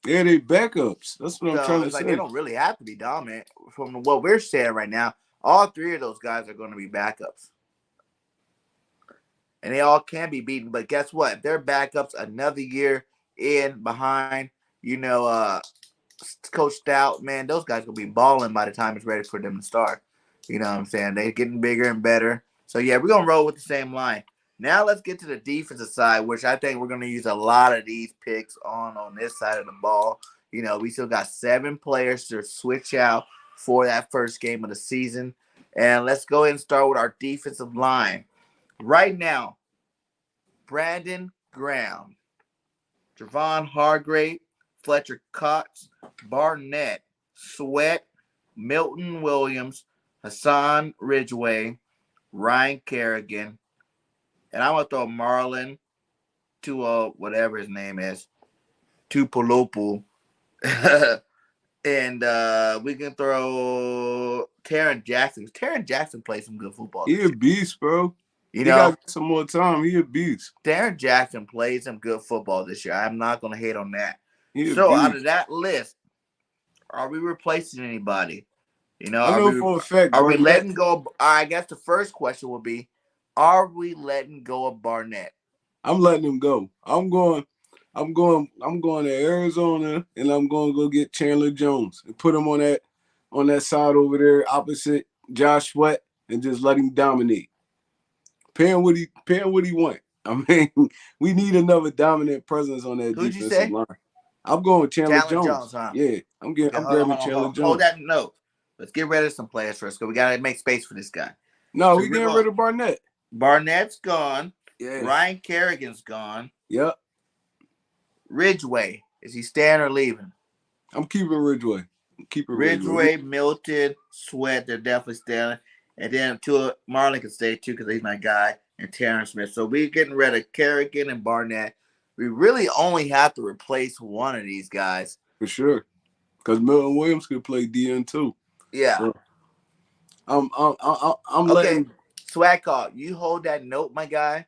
Yeah, they backups. That's what I'm trying to it's like say. they don't really have to be dominant. From what we're saying right now, all 3 of those guys are going to be backups. And they all can be beaten. But guess what? If they're backups another year in behind, Coach Stout, man, those guys will be balling by the time it's ready for them to start. You know what I'm saying? They're getting bigger and better. So, yeah, we're going to roll with the same line. Now let's get to the defensive side, which I think we're going to use a lot of these picks on this side of the ball. We still got 7 players to switch out for that first game of the season. And let's go ahead and start with our defensive line. Right now, Brandon Graham, Javon Hargrave, Fletcher Cox, Barnett, Sweat, Milton Williams, Hassan Ridgeway, Ryan Kerrigan, and I'm going to throw Marlon to whatever his name is, Tupolopu. And we can throw Taron Jackson. Taron Jackson plays some good football. He a beast, bro. He got some more time. He a beast. Taron Jackson played some good football this year. I'm not going to hate on that. So out of that list, are we replacing anybody? I know for a fact. Are we letting go? I guess the first question will be, are we letting go of Barnett? I'm letting him go. I'm going to Arizona, and I'm going to go get Chandler Jones and put him on that side over there opposite Josh Sweat and just let him dominate. Pay him what he want. I mean, we need another dominant presence on that defensive line. I'm going with Chandler Jones. Huh? Yeah, I'm grabbing Chandler Jones. Hold that note. Let's get rid of some players first, because we got to make space for this guy. No, we getting rid of Barnett. Barnett's gone. Yeah. Ryan Kerrigan's gone. Yep. Ridgeway, is he staying or leaving? I'm keeping Ridgeway. Ridgeway, Milton, Sweat, they're definitely staying. And then Marlon can stay too, because he's my guy, and Terrence Smith. So we're getting rid of Kerrigan and Barnett. We really only have to replace one of these guys. For sure. Because Milton Williams could play DN too. Yeah. So I'm letting Swag Call, you hold that note, my guy.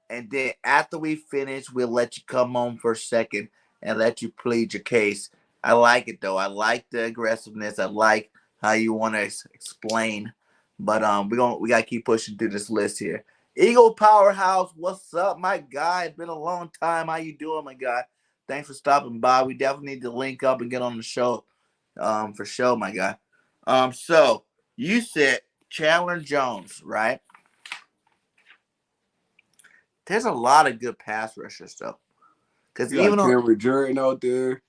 And then after we finish, we'll let you come on for a second and let you plead your case. I like it, though. I like the aggressiveness. I like how you want to explain. But we got to keep pushing through this list here. Eagle Powerhouse, what's up, my guy? It's been a long time. How you doing, my guy? Thanks for stopping by. We definitely need to link up and get on the show for sure, my guy. So you said Chandler Jones, right? There's a lot of good pass rushers, though. Because even Cameron Jordan out there.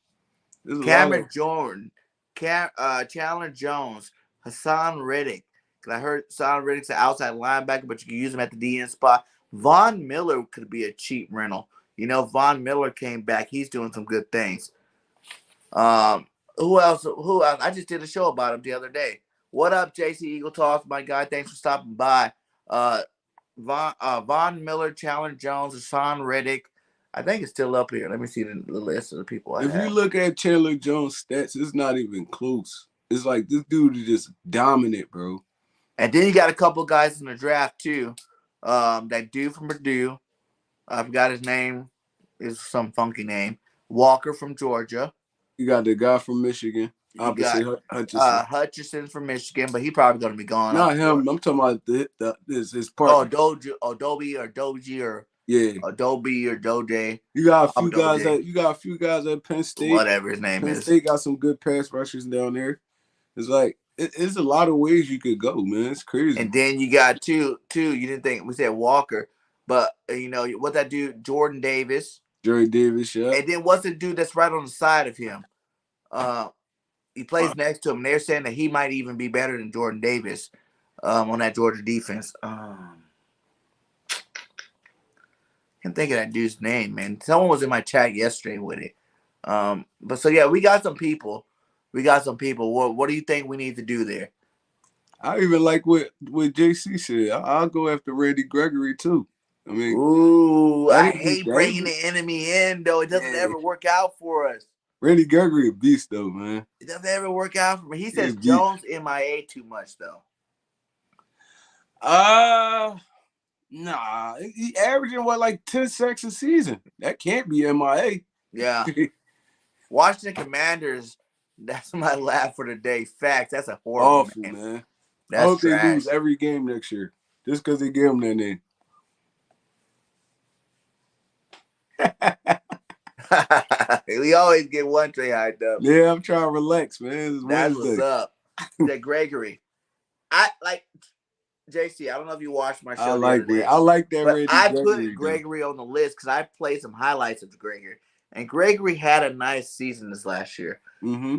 Cameron Jordan, Chandler Jones, Hassan Reddick. Because I heard Hassan Reddick's an outside linebacker, but you can use him at the DN spot. Von Miller could be a cheap rental. Von Miller came back. He's doing some good things. Who else? I just did a show about him the other day. What up, JC Eagle Talks, my guy? Thanks for stopping by. Von Miller, Chandler Jones, Hassan Reddick, I think it's still up here. Let me see the list of the people I If you have. look at Chandler Jones' stats, it's not even close. It's like this dude is just dominant, bro. And then you got a couple guys in the draft too. That dude from Purdue, I forgot his name. Is some funky name. Walker from Georgia. You got the guy from Michigan, You got opposite Hutchinson. Hutchinson from Michigan, but he probably going to be gone off Not the him. board. I'm talking about his Oh, partner. Adobe or Doji or Yeah. Adobe or Doje. You got a few guys Doje. at Penn State. Whatever his name Penn is. State got some good pass rushers down there. It's like it's a lot of ways you could go, man. It's crazy. And then you got two. You didn't think we said Walker, but what that dude Jordan Davis. Jordan Davis, yeah. And then what's the dude that's right on the side of him? He plays next to him. They're saying that he might even be better than Jordan Davis on that Georgia defense. Can't think of that dude's name, man. Someone was in my chat yesterday with it. But so yeah, we got some people. What do you think we need to do there? I even like what JC said. I'll go after Randy Gregory too. I mean, ooh, I hate bringing the enemy in though. It doesn't ever work out for us. Randy Gregory a beast though, man. It doesn't ever work out for me. He says Jones MIA too much though. Nah. He averaging like 10 sacks a season. That can't be MIA. Yeah. Washington Commanders, that's my laugh for the day. Facts. That's a horrible awful name. Man. That's I hope trash. they lose every game next year. Just because they gave him that name. We always get one tray hyped up. Yeah, I'm trying to relax, man. That's what's up. That Gregory. I like JC. I don't know if you watched my show. I like that. But Randy I Gregory, put Gregory on the list because I played some highlights of Gregory, and Gregory had a nice season this last year. Mm-hmm.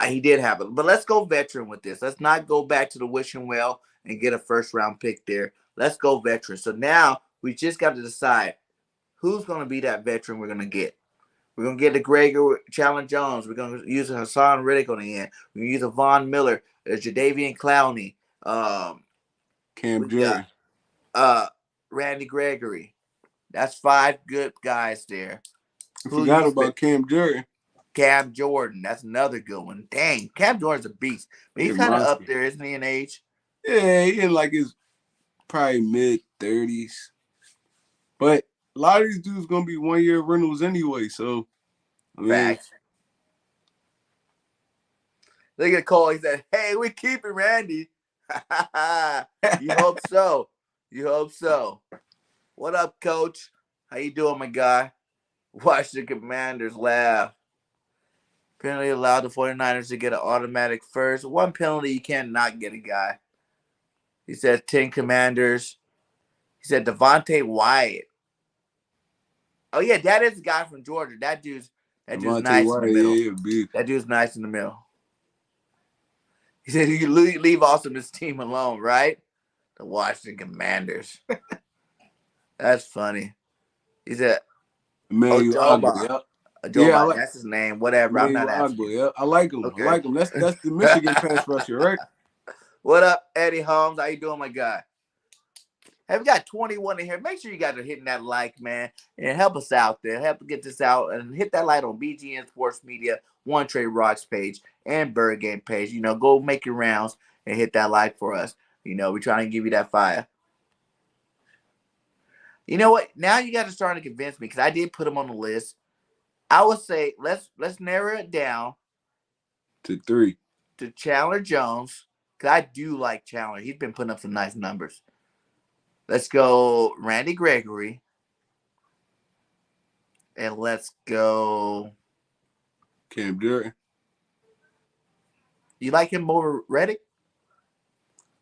He did have it, but let's go veteran with this. Let's not go back to the wishing well and get a first round pick there. Let's go veteran. So now we just got to decide who's going to be that veteran we're going to get. We're going to get the Gregory Chandler Jones. We're going to use a Hassan Riddick on the end. We're going to use a Von Miller, a Jadeveon Clowney, Cam Jordan, Randy Gregory. That's 5 good guys there. I forgot about Cam Jordan. Cam Jordan, that's another good one. Dang, Cam Jordan's a beast. But he's kind of up there, isn't he, in age? Yeah, he in like his probably mid-30s. But a lot of these dudes gonna be 1-year rentals anyway, so I mean, facts. Look at Cole. He said, "Hey, we keeping Randy." You hope so. You hope so. What up, Coach? How you doing, my guy? Watch the Commanders laugh. Penalty allowed the 49ers to get an automatic first. One penalty, you can't not get a guy. He said 10 Commanders. He said Devontae Wyatt. Oh, yeah, that is the guy from Georgia. That dude's nice in the middle. Yeah, that dude's nice in the middle. He said you leave Awesome's team alone, right? The Washington Commanders. That's funny. He said, Joe Joe, that's his name. Whatever. I'm not asking. Yeah, I like him. Okay. I like him. That's the Michigan pass rusher, right? What up, Eddie Holmes? How you doing, my guy? Hey, we got 21 in here. Make sure you guys are hitting that like, man, and help us out there. Help get this out and hit that like on BGN Sports Media, One Tre Roc's page, and BIRDGANG page. Go make your rounds and hit that like for us. We're trying to give you that fire. You know what? Now you got to start to convince me because I did put them on the list. I would say let's narrow it down to 3. To Chandler Jones, because I do like Chandler. He's been putting up some nice numbers. Let's go Randy Gregory. And let's go Cam Jordan. You like him over Riddick?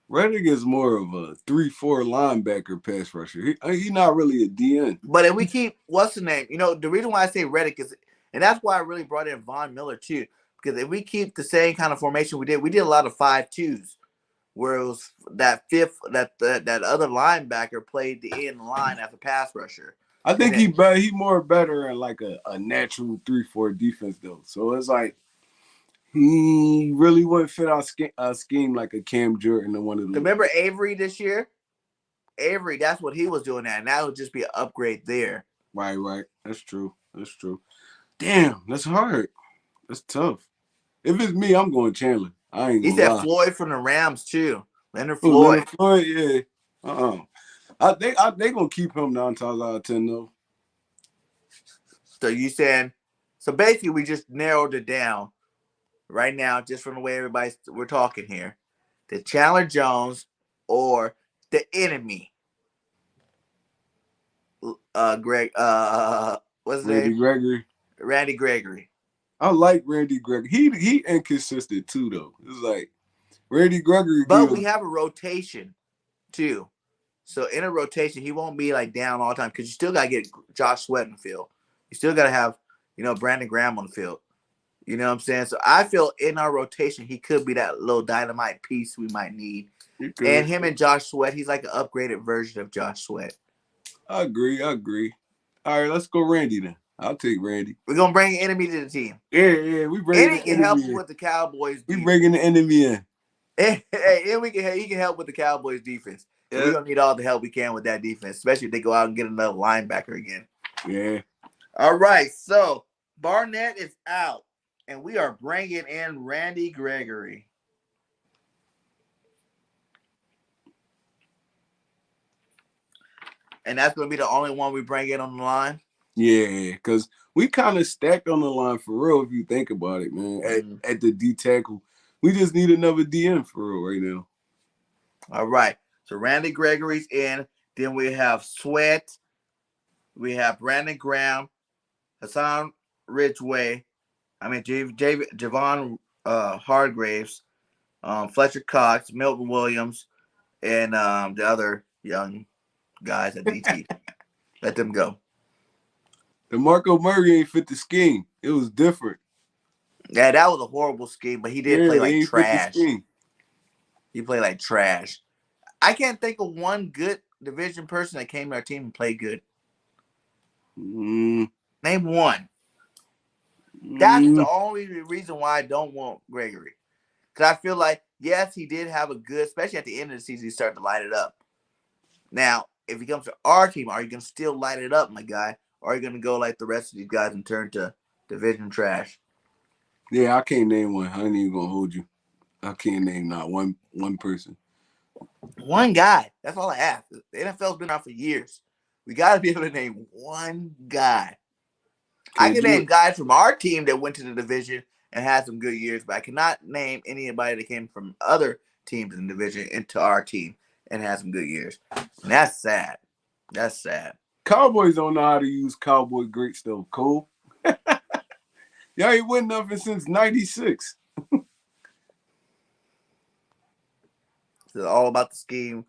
Riddick is more of a 3-4 linebacker pass rusher. He's not really a DN. But if we keep, what's the name? The reason why I say Riddick is, and that's why I really brought in Von Miller too, because if we keep the same kind of formation we did a lot of 5-2s, where it was that fifth, that other linebacker played the end line as a pass rusher. I think he more better in like a natural 3-4 defense though. So it's like he really wouldn't fit our scheme like a Cam Jordan and one of them. Remember Avery this year? Avery, that's what he was doing at, and that would just be an upgrade there. Right. That's true. Damn, that's hard. That's tough. If it's me, I'm going Chandler. I ain't He gonna said lie. Floyd from the Rams too. Leonard Oh, Floyd. Leonard Floyd, yeah. They gonna keep him 9 times out of 10 though. So you saying, so basically we just narrowed it down right now, just from the way we're talking here. The Chandler Jones or the enemy. Greg, what's his Randy name? Gregory. Randy Gregory. I like Randy Gregory. He inconsistent too though. It's like Randy Gregory But give. we have a rotation too. So in a rotation, he won't be like down all the time because you still gotta get Josh Sweat in the field. You still gotta have, Brandon Graham on the field. You know what I'm saying? So I feel in our rotation, he could be that little dynamite piece we might need. And him and Josh Sweat, he's like an upgraded version of Josh Sweat. I agree. All right, let's go Randy then. I'll take Randy. We're gonna bring an enemy to the team. Yeah, we bringing And he the can help enemy in. with the Cowboys. We bringing the enemy in. And he can help with the Cowboys defense. So we're gonna need all the help we can with that defense, especially if they go out and get another linebacker again. Yeah. All right, so Barnett is out, and we are bringing in Randy Gregory. And that's going to be the only one we bring in on the line? Yeah, because we kind of stacked on the line for real if you think about it, man. At the D tackle, we just need another DN for real right now. All right, so Randy Gregory's in. Then we have Sweat. We have Brandon Graham, Hassan Ridgeway. Javon Hargraves, Fletcher Cox, Milton Williams, and the other young guys at DT. Let them go. DeMarco Murray ain't fit the scheme. It was different. Yeah, that was a horrible scheme, but he did play like trash. He played like trash. I can't think of one good division person that came to our team and played good. Name one. That's the only reason why I don't want Gregory. Because I feel like, yes, he did have a good, especially at the end of the season, he started to light it up. Now, if he comes to our team, are you going to still light it up, my guy? Or are you going to go like the rest of these guys and turn to division trash? Yeah, I can't name one. I ain't even going to hold you. I can't name not one person. One guy. That's all I ask. The NFL's been around for years. We got to be able to name one guy. I can name guys from our team that went to the division and had some good years, but I cannot name anybody that came from other teams in the division into our team and had some good years. And that's sad. That's sad. Cowboys don't know how to use cowboy greats though, Cole. Y'all ain't win nothing since 96. It's all about the scheme.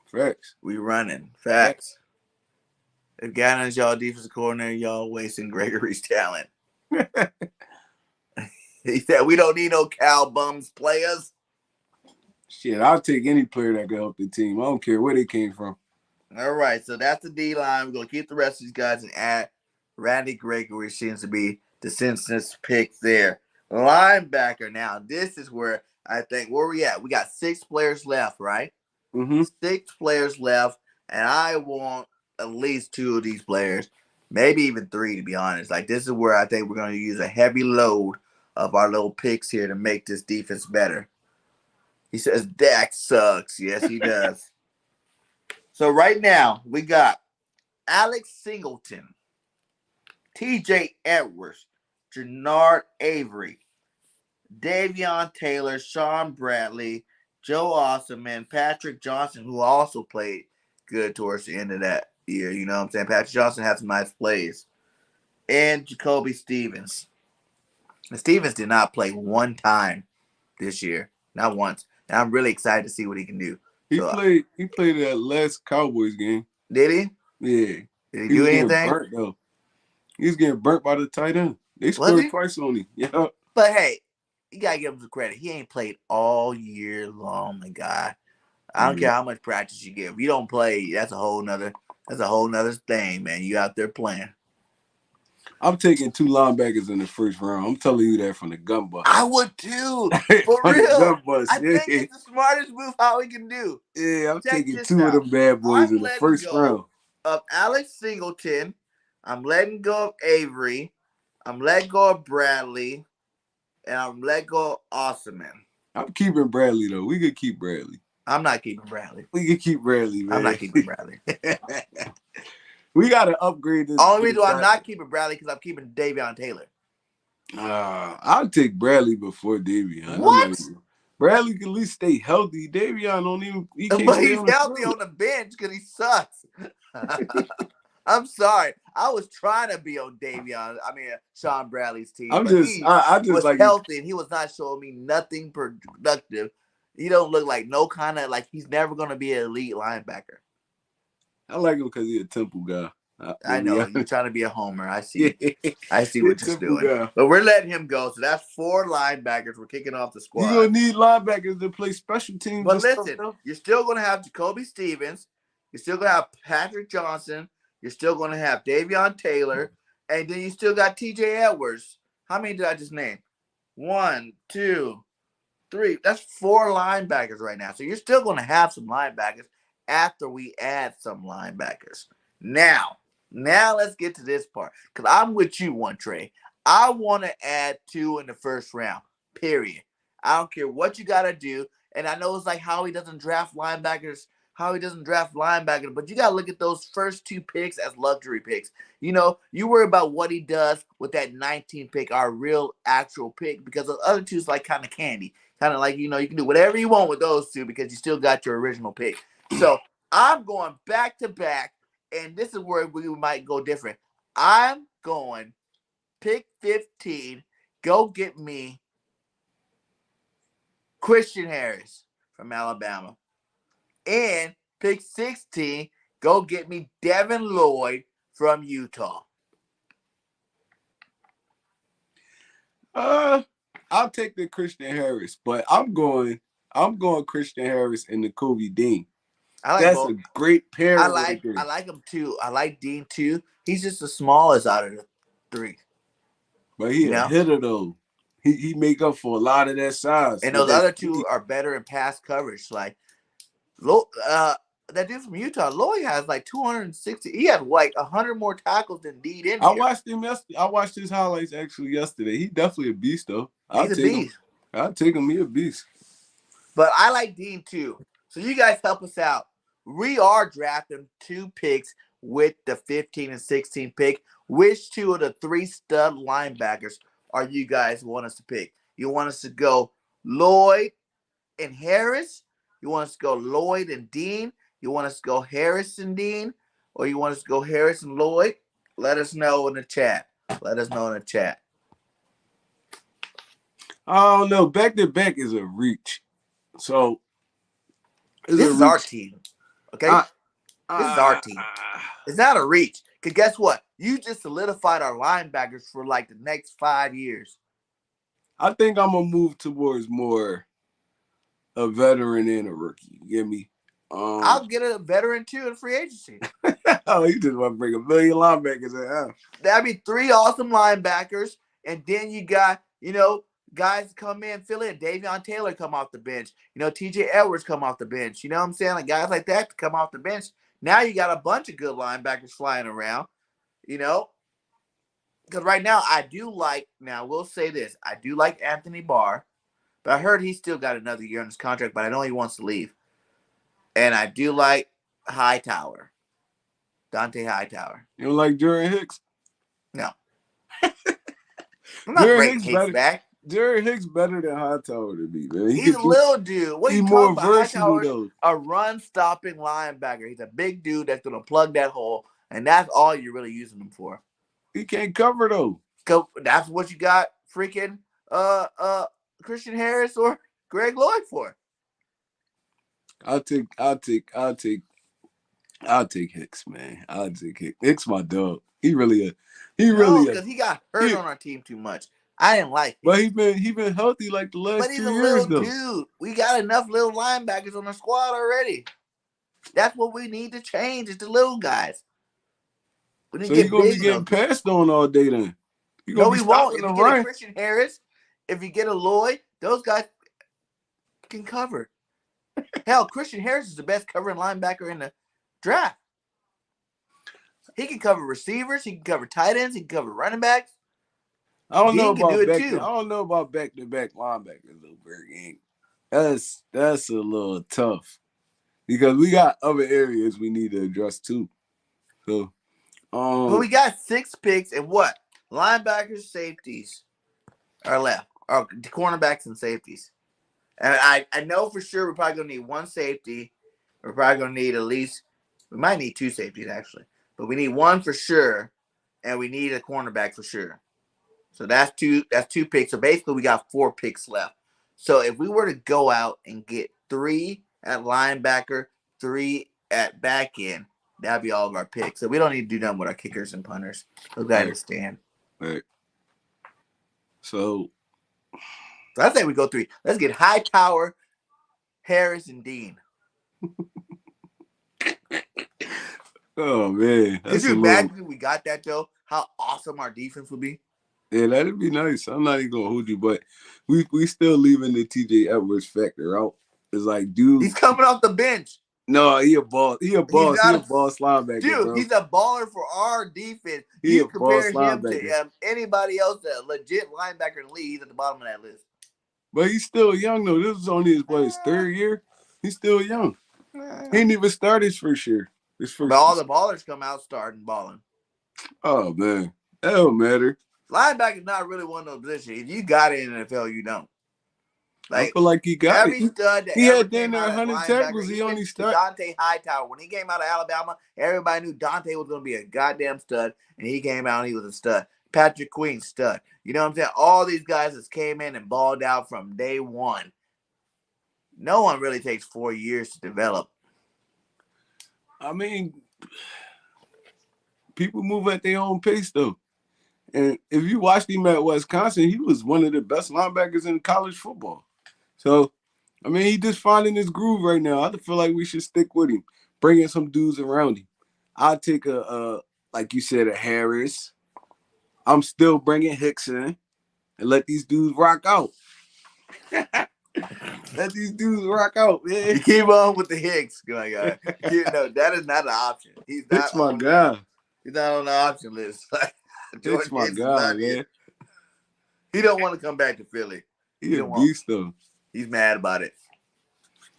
Facts. We running. Facts. If Gannon's y'all defensive coordinator, y'all wasting Gregory's talent. He said, we don't need no cow bums players. Shit, I'll take any player that can help the team. I don't care where they came from. All right, so that's the D-line. We're going to keep the rest of these guys and add Randy Gregory. Seems to be the consensus pick there. Linebacker now. This is where I think, where we at? We got 6 players left, right? 6 players left, and I want at least 2 of these players, maybe even 3, to be honest. Like, this is where I think we're going to use a heavy load of our little picks here to make this defense better. He says Dak sucks. Yes, he does. So right now, we got Alex Singleton, TJ Edwards, Jannard Avery, Davion Taylor, Sean Bradley, Joe Osserman, Patrick Johnson, who also played good towards the end of that year. You know what I'm saying? Patrick Johnson had some nice plays. And Jacoby Stevens. And Stevens did not play one time this year. Not once. And I'm really excited to see what he can do. He played that last Cowboys game. Did he? Yeah. Did he do anything? Burnt, though. He was getting burnt by the tight end. They scored twice on him. Yeah. But hey, you gotta give him some credit. He ain't played all year long, my guy. I don't care how much practice you give. If you don't play, that's a whole nother thing, man. You out there playing. I'm taking 2 linebackers in the first round. I'm telling you that from the gun bust. I would too. For real. I think it's the smartest move how we can do. Yeah, I'm taking 2 of them bad boys in the first round. Of Alex Singleton I'm letting go of Avery. I'm letting go of Bradley. And I'm letting go of Osman. I'm keeping Bradley though. We could keep Bradley. I'm not keeping Bradley. We could keep Bradley, man. I'm not keeping Bradley. We gotta upgrade this. Only reason why I'm not keeping Bradley because I'm keeping Davion Taylor. I'll take Bradley before Davion. What? Bradley can at least stay healthy. Davion don't even. He can't But stay he's on the healthy field. on the bench because he sucks. I'm sorry. I was trying to be on Sean Bradley's team. I just was like healthy and he was not showing me nothing productive. He don't look like no kind of like he's never going to be an elite linebacker. I like him because he's a Temple guy. I know you're trying to be a homer. I see. I see what you're doing. Guy. But we're letting him go. So that's 4 linebackers. We're kicking off the squad. You're gonna need linebackers to play special teams. But listen, you're still gonna have Jacoby Stevens. You're still gonna have Patrick Johnson. You're still gonna have Davion Taylor, and then you still got T.J. Edwards. How many did I just name? 1, 2, 3. That's 4 linebackers right now. So you're still gonna have some linebackers after we add some linebackers. Now let's get to this part. Because I'm with you, One Trey. I want to add 2 in the first round, period. I don't care what you got to do. And I know it's like how he doesn't draft linebackers, but you got to look at those first 2 picks as luxury picks. You know, you worry about what he does with that 19th pick, our real actual pick, because the other 2 is like kind of candy. Kind of like, you know, you can do whatever you want with those 2 because you still got your original pick. So I'm going back to back. And this is where we might go different. I'm going pick 15. Go get me Christian Harris from Alabama. And pick 16. Go get me Devin Lloyd from Utah. I'll take the Christian Harris, but I'm going Christian Harris and Nakobe Dean. That's both. A great pair. I like him too. I like Dean too. He's just the smallest out of the 3. But he a hitter though. He make up for a lot of that size. And those other 2 are better in pass coverage. Like that dude from Utah, Lloyd has like 260. He had like 100 more tackles than Dean in here. I watched him yesterday. I watched his highlights actually yesterday. He's definitely a beast though. He's a beast. I'll take him. He's a beast. But I like Dean too. So you guys help us out. We are drafting 2 picks with the 15 and 16 pick. Which 2 of the 3 stud linebackers are you guys want us to pick? You want us to go Lloyd and Harris? You want us to go Lloyd and Dean? You want us to go Harris and Dean? Or you want us to go Harris and Lloyd? Let us know in the chat. I don't know. Back to back is a reach. So this is our team. Okay? This is our team. It's not a reach. Because guess what? You just solidified our linebackers for like the next 5 years. I think I'm going to move towards more a veteran and a rookie. You get me? I'll get a veteran too in free agency. Oh, you just want to bring a million linebackers in. That'd be 3 awesome linebackers. And then you got, you know, guys come in, fill in. Davion Taylor come off the bench. You know, T.J. Edwards come off the bench. You know what I'm saying? Like guys like that come off the bench. Now you got a bunch of good linebackers flying around, you know. Because right now I do like, now we'll say this, I do like Anthony Barr, but I heard he's still got another year on his contract, but I know he wants to leave. And I do like Hightower, Dante Hightower. You don't like Jerry Hicks? No. I'm not bringing Hicks back. Jerry Hicks better than Hightower to me, man. He's a little dude. What he's more versatile though. A run-stopping linebacker. He's a big dude that's gonna plug that hole, and that's all you're really using him for. He can't cover though. That's what you got freaking Christian Harris or Greg Lloyd for. I'll take Hicks, man. I'll take Hicks. Hicks my dog. Because he got hurt on our team too much. I didn't like it. But he been healthy like the last 2 years. But he's a little dude. We got enough little linebackers on the squad already. That's what we need to change is the little guys. So you're gonna be getting passed on all day then. No, we won't. If you get a Christian Harris, if you get a Lloyd, those guys can cover. Hell, Christian Harris is the best covering linebacker in the draft. He can cover receivers. He can cover tight ends. He can cover running backs. I don't know Dean can do about it back. too. I don't know about back-to-back linebackers though, BIRDGANG. That's a little tough because we got other areas we need to address too. So, But we got 6 picks, and what? Linebackers, safeties are left. Or cornerbacks and safeties. And I know for sure we're probably gonna need 1 safety. We're probably gonna need at least, we might need 2 safeties actually, but we need 1 for sure, and we need a cornerback for sure. So that's two picks. So basically we got 4 picks left. So if we were to go out and get 3 at linebacker, 3 at back end, that'd be all of our picks. So we don't need to do nothing with our kickers and punters. Those guys understand. Right. So I say we go 3. Let's get Hightower, Harris, and Dean. oh man, Could you imagine if we got that though? How awesome our defense would be. Yeah, that'd be nice. I'm not even gonna hold you, but we still leaving the TJ Edwards factor out. It's like, dude, He's coming off the bench. No, he a boss. He a boss linebacker, dude, bro. He's a baller for our defense. He You a compare boss him to anybody else, a legit linebacker in the league, he's at the bottom of that list. But he's still young though. This is only his 3rd year. He's still young. He didn't even start his first year. But all the ballers come out starting balling. Oh man, that don't matter. Linebacker is not really one of those positions. If you got it in the NFL, you don't. Like, I feel like he got every it. stud that he ever had came damn out 100 tackles. He only started. Dante Hightower. When he came out of Alabama, everybody knew Dante was going to be a goddamn stud, and he came out and he was a stud. Patrick Queen, stud. You know what I'm saying? All these guys that came in and balled out from day one. No one really takes 4 years to develop. I mean, people move at their own pace, though. And if you watched him at Wisconsin, he was one of the best linebackers in college football. So, I mean, he just finding his groove right now. I feel like we should stick with him, bringing some dudes around him. I'll take like you said, a Harris. I'm still bringing Hicks in and let these dudes rock out. Let these dudes rock out, man. You keep on with the Hicks, my guy. No, that is not an option. He's not Hicks my guy. He's not on the option list. Hicks my guy, man. He don't want to come back to Philly. He a beast though. He's mad about it.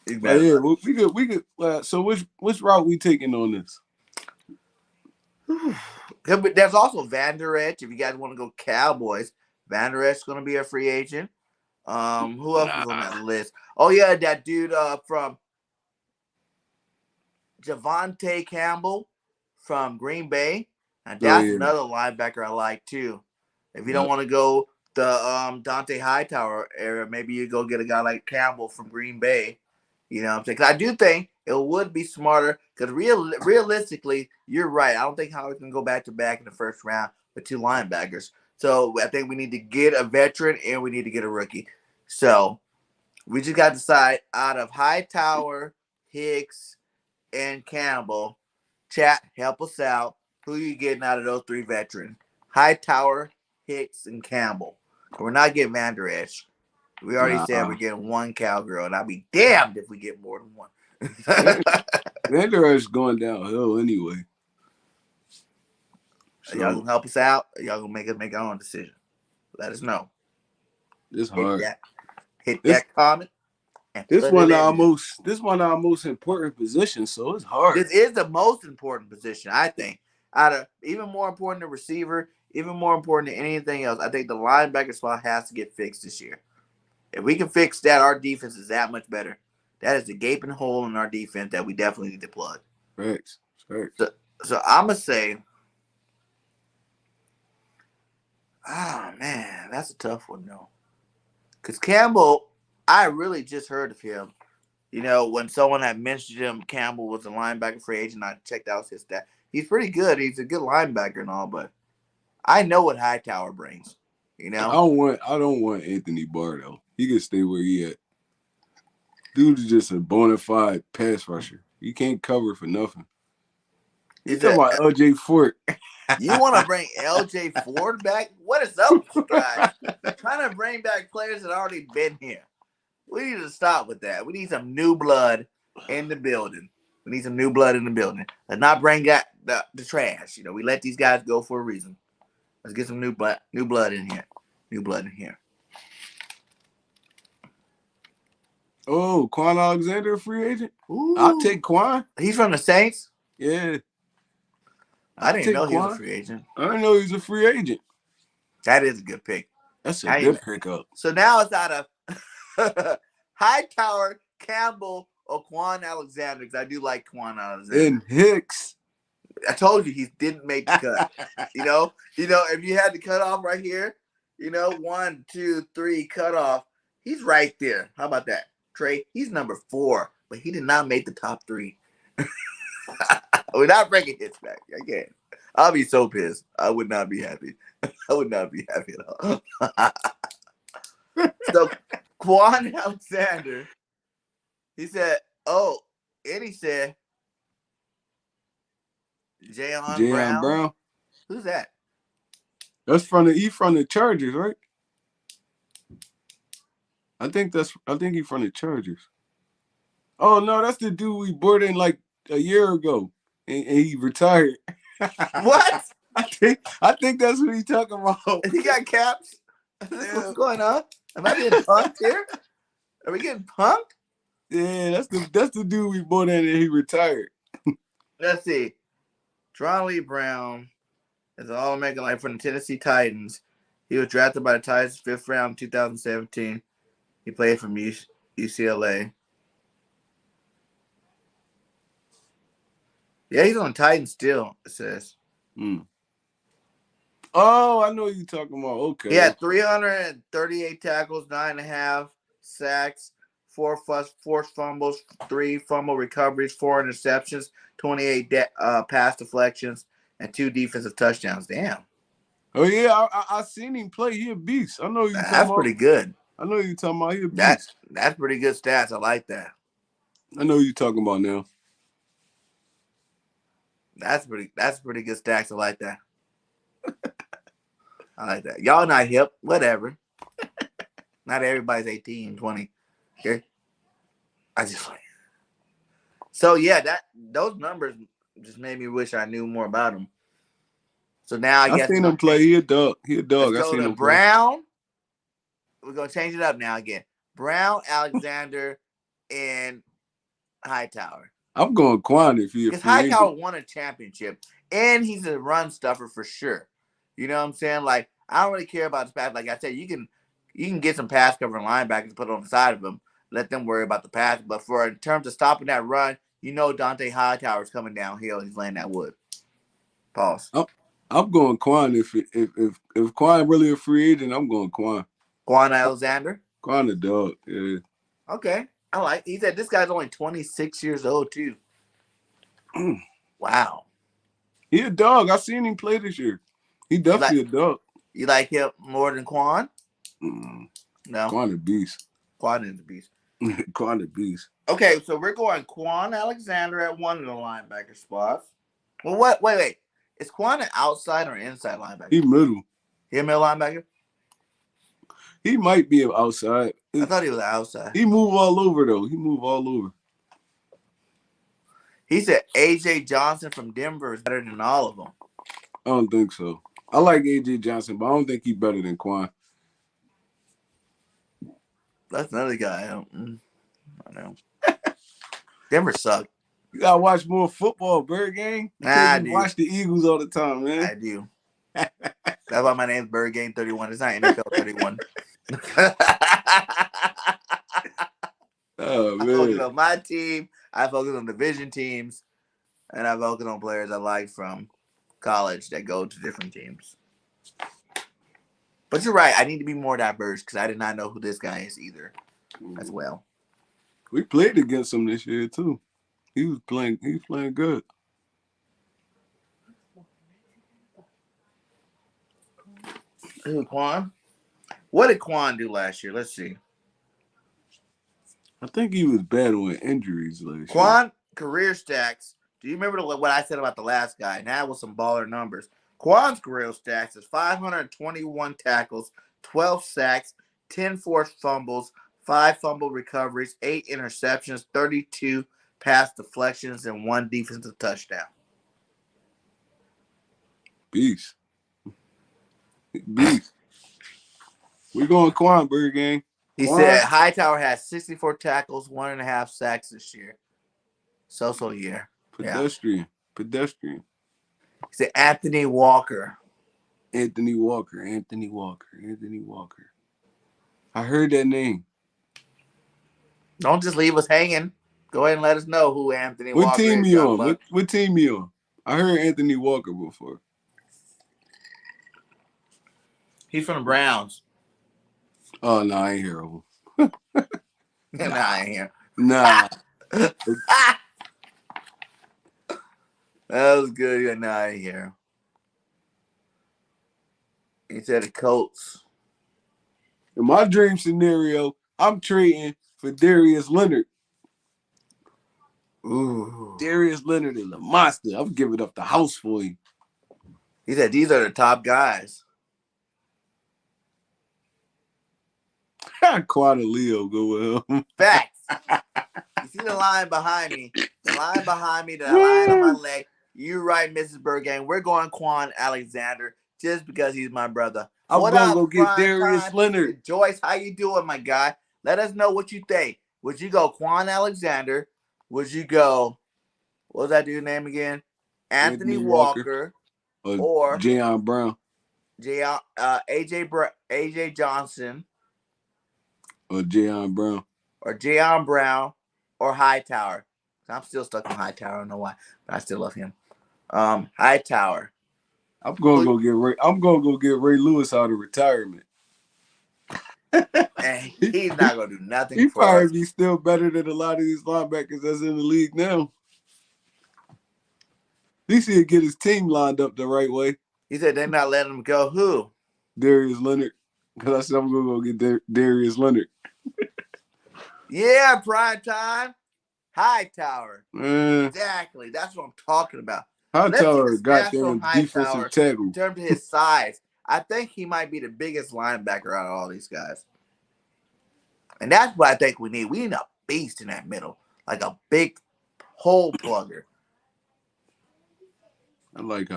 He's mad. Yeah, well, we could. So which route we taking on this? There's also Van Der Esch. If you guys want to go Cowboys, Van Der Esch is going to be a free agent. Who else is on that list? Oh yeah, that dude from Javonte Campbell from Green Bay. And that's another linebacker I like too. If you don't want to go the Dante Hightower area, maybe you go get a guy like Campbell from Green Bay. You know what I'm saying? Because I do think it would be smarter because realistically, you're right. I don't think Howard can go back-to-back in the first round with 2 linebackers. So I think we need to get a veteran and we need to get a rookie. So we just got to decide out of Hightower, Hicks, and Campbell. Chat, help us out. Who are you getting out of those 3 veterans? Hightower, Hicks, and Campbell. We're not getting Van Der Esch. We already said we're getting 1 cowgirl, and I'll be damned if we get more than 1. Van Der Esch going downhill anyway. So, y'all gonna help us out? Or y'all gonna make us make our own decision? Let us know. It's hard. Hit that comment. This one of our most important positions, so it's hard. This is the most important position, I think. Out of even more important than receiver, even more important than anything else, I think the linebacker spot has to get fixed this year. If we can fix that, our defense is that much better. That is the gaping hole in our defense that we definitely need to plug. Right. So I'm gonna say, man, that's a tough one though. Because Campbell, I really just heard of him. You know, when someone had mentioned him, Campbell was a linebacker free agent. I checked out his stat. He's pretty good. He's a good linebacker and all, but I know what Hightower brings. You know, I don't want Anthony Barr though. He can stay where he at. Dude is just a bona fide pass rusher. He can't cover for nothing. You talking about LJ Fort? You want to bring LJ Ford back? What is up with you guys? Trying to bring back players that already been here. We need to stop with that. We need some new blood in the building. Let's not bring the trash. You know, we let these guys go for a reason. Let's get some new blood in here. New blood in here. Oh, Quan Alexander, a free agent? Ooh. I'll take Quan. He's from the Saints? Yeah. I didn't know he was a free agent. I didn't know he was a free agent. That is a good pick. That's a good pickup. So now it's out of Hightower, Campbell, or Quan Alexander, because I do like Quan Alexander. And Hicks. I told you he didn't make the cut. you know, if you had the cutoff right here, 1, 2, 3 cutoff, he's right there. How about that? Trey, he's number 4, but he did not make the top 3. We're not bringing hits back. I can't. I'll be so pissed. I would not be happy. I would not be happy at all. So, Quan Alexander, he said, oh, and he said, Jayon Brown. Who's that? That's from the Chargers, right? I think he's from the Chargers. Oh no, that's the dude we brought in like a year ago, and he retired. What? I think that's what he's talking about. He got caps. What's going on? Am I getting punked here? Are we getting punked? Yeah, that's the dude we brought in and he retired. Let's see. Tron Lee Brown is an All-American life from the Tennessee Titans. He was drafted by the Titans 5th round in 2017. He played from UCLA. Yeah, he's on Titans still, it says. Oh, I know what you're talking about. Okay. He had 338 tackles, 9.5 sacks, 4 forced fumbles, 3 fumble recoveries, 4 interceptions, 28 pass deflections, and 2 defensive touchdowns. Damn. Oh yeah, I seen him play. He a beast. I know you. That's pretty good. I know you're talking about. He a beast. That's pretty good stats. I like that. I know you're talking about now. That's pretty good stats. I like that. I like that. Y'all not hip. Whatever. Not everybody's 18, 20. Okay. I just like. So yeah, those numbers just made me wish I knew more about him. So now I guess seen him play. He a dog. I seen him Brown. We're gonna change it up now again. Brown, Alexander, and Hightower. I'm going Quan if he. Because Hightower won a championship, and he's a run stuffer for sure. You know what I'm saying? Like, I don't really care about the pass. Like I said, you can get some pass covering linebackers and put it on the side of them. Let them worry about the pass. But in terms of stopping that run, Dante Hightower's coming downhill. He's laying that wood. Pause. I'm going Quan if Quan really a free agent. I'm going Quan. Quan Alexander. Quan the dog. Yeah. Okay. I like. He said this guy's only 26 years old too. Wow. He a dog. I seen him play this year. He definitely a dog. You like him more than Quan? No. Quan the beast. Quan is the beast. Quan the beast. Okay, so we're going Quan Alexander at one of the linebacker spots. Well, wait. Is Quan an outside or inside linebacker? He middle. He a middle linebacker? He might be outside. I thought he was outside. He move all over though. He move all over. He said AJ Johnson from Denver is better than all of them. I don't think so. I like AJ Johnson, but I don't think he's better than Quan. That's another guy. I know. Denver sucked. You gotta watch more football, BIRDGANG. I do. Watch the Eagles all the time, man. I do. That's why my name's BIRDGANG 31. It's not NFL 31. Oh man. I focus on my team. I focus on division teams, and I focus on players I like from college that go to different teams. But you're right. I need to be more diverse because I did not know who this guy is either as well. We played against him this year too. He was playing good. Who, Quan? What did Quan do last year? Let's see. I think he was battling injuries last year. Quan career stacks. Do you remember what I said about the last guy? Now with some baller numbers. Quan's career stacks is 521 tackles, 12 sacks, 10 forced fumbles, 5 fumble recoveries, 8 interceptions, 32 pass deflections, and 1 defensive touchdown. Beast. Beast. We going Quan, Bird Gang. He Quan? said Hightower has 64 tackles, 1.5 sacks this year. So year. Pedestrian. Yeah. Pedestrian. He said Anthony Walker. Anthony Walker. Anthony Walker. Anthony Walker. I heard that name. Don't just leave us hanging. Go ahead and let us know who Anthony What Walker team is. you on? What team you on? I heard Anthony Walker before. He's from the Browns. Oh, no, I ain't hear of him. Nah, I ain't here. Nah. That was good. Yeah, nah, I ain't here. He said the Colts. In my dream scenario, I'm trading for Darius Leonard. Ooh. Darius Leonard is a monster. I'm giving up the house for you. He said these are the top guys. Quad Leo go with him. Facts. You see the line behind me? The line behind me, the line on my leg. You're right, Mrs. BIRDGANG. We're going Quan Alexander just because he's my brother. I'm what gonna up, go get Prime Darius Time? Leonard. Joyce, how you doing, my guy? Let us know what you think. Would you go Quan Alexander? Would you go, what was that dude's name again? Anthony Walker or Jayon Brown. AJ Johnson Or Jayon Brown. or Jayon Brown or Hightower. I'm still stuck on Hightower. I don't know why, but I still love him. Hightower. I'm gonna go get Ray Lewis out of retirement. And he's not gonna do nothing He for probably us. be still better than a lot of these linebackers that's in the league now. At least he'll get his team lined up the right way. He said they're not letting him go. Who? Darius Leonard. Because I said I'm gonna go get Darius Leonard. Yeah, Prime Time. Hightower. Man. Exactly. That's what I'm talking about. Hightower, goddamn defensive tackle. In terms of his size, I think he might be the biggest linebacker out of all these guys. And that's what I think we need. We need a beast in that middle, like a big hole plugger. I like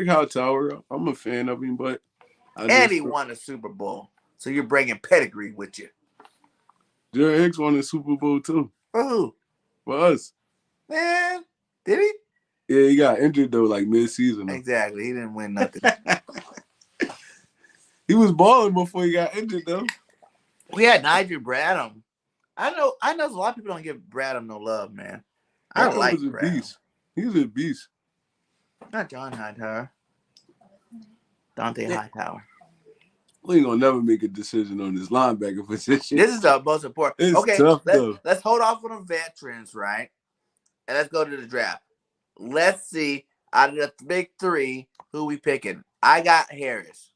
Hightower. I'm a fan of him, but He won a Super Bowl, so you're bringing pedigree with you. Jerry Hicks won the Super Bowl too. For who? For us. Man, did he? Yeah, he got injured though, like mid-season. Exactly. He didn't win nothing. He was balling before he got injured though. We had Nigel Bradham. I know a lot of people don't give Bradham no love, man. I like Bradham. Beast. He's a beast. Not John Hightower. Dante Hightower. We ain't gonna never make a decision on this linebacker position. This is the most important. It's okay, tough, though. Let's hold off on the veterans, right? And let's go to the draft. Let's see, out of the big three, who we picking. I got Harris.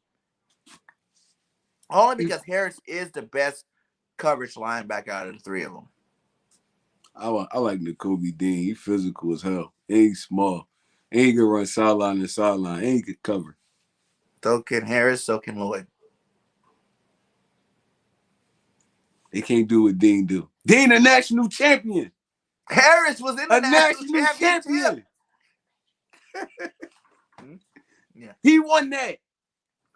Only because Harris is the best coverage linebacker out of the three of them. I like Nakobe Dean. He physical as hell. And he's small. And he can run sideline to sideline. And he can cover. So can Harris, so can Lloyd. They can't do what Dean do. Dean a national champion. Harris was in the national champion. Yeah. He won that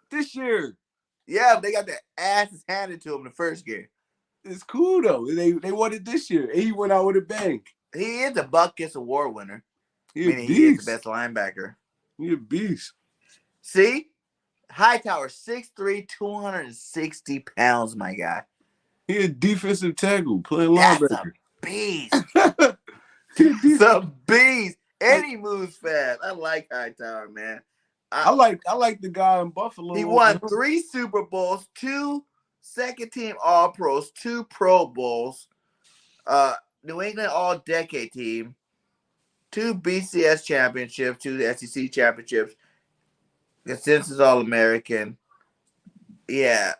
this year. Yeah, they got their asses handed to him the first game. It's cool though. They won it this year. And he went out with a bang. He is a Buckets Award winner. He is the best linebacker. He a beast. See? Hightower, 6'3", 260 pounds, my guy. He a defensive tackle playing linebacker. That's a beast. He's a beast. And he moves fast. I like Hightower, man. I like the guy in Buffalo. He won 3 Super Bowls, 2 second-team All-Pros, 2 Pro Bowls, New England All-Decade Team, 2 BCS championships, 2 SEC championships, consensus All-American. Yeah.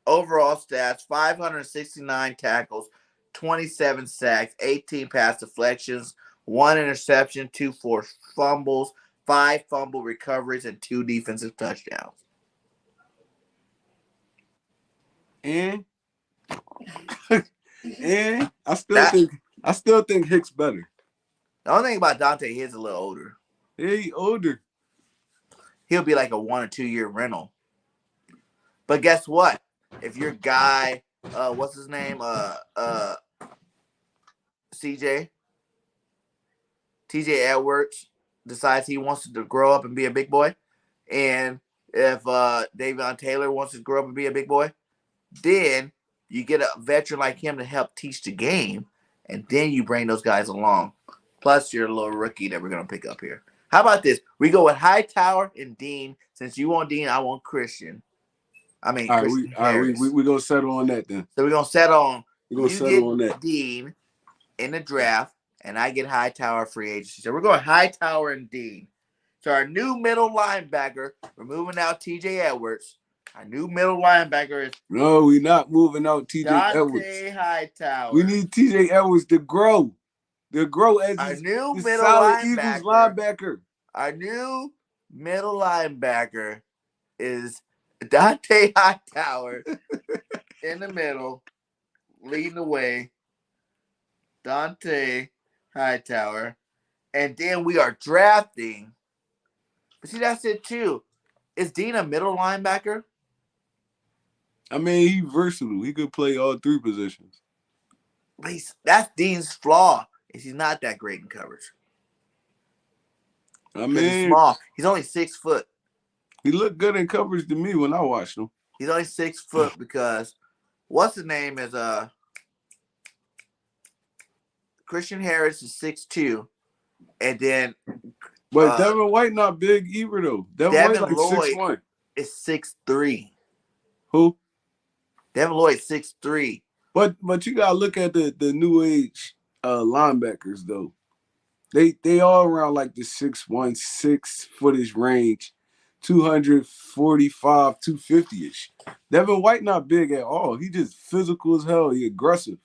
Overall stats, 569 tackles, 27 sacks, 18 pass deflections, 1 interception, 2 forced fumbles, 5 fumble recoveries, and 2 defensive touchdowns. And I still think Hicks better. The only thing about Dante, he's a little older. Yeah, he older. he'll be like a 1 or 2 year rental. But guess what? If your guy, what's his name? CJ, TJ Edwards decides he wants to grow up and be a big boy, and if Davion Taylor wants to grow up and be a big boy, then you get a veteran like him to help teach the game, and then you bring those guys along. Plus your little rookie that we're gonna pick up here. How about this? We go with Hightower and Dean. Since you want Dean, I want Christian. Christian Harris. We gonna settle on that then. So we're gonna settle on. We're gonna You settle on get that. Dean in the draft, and I get Hightower free agency. So we're going Hightower and Dean. So our new middle linebacker, we're moving out TJ Edwards. Our new middle linebacker is No, we're not moving out TJ Dante Edwards. Hightower. We need TJ Edwards to grow. As our new this middle solid linebacker. Eagles linebacker. Our new middle linebacker is Dante Hightower in the middle, leading the way. Dante Hightower. And then we are drafting. But see, that's it too. Is Dean a middle linebacker? I mean, he's versatile. He could play all three positions. But that's Dean's flaw. Is he's not that great in coverage. I mean, he's small. He's only 6 foot. He looked good in coverage to me when I watched him. He's only 6 foot because what's his name is Christian Harris is 6'2", and then but Devin White not big either though. Devin White like 6'1". Is 6'3". Who? Devin Lloyd 6'3". But you gotta look at the new age linebackers though. They all around like the 6'1", 6 footage range, 245, 250-ish. Devin White not big at all. He just physical as hell. He aggressive.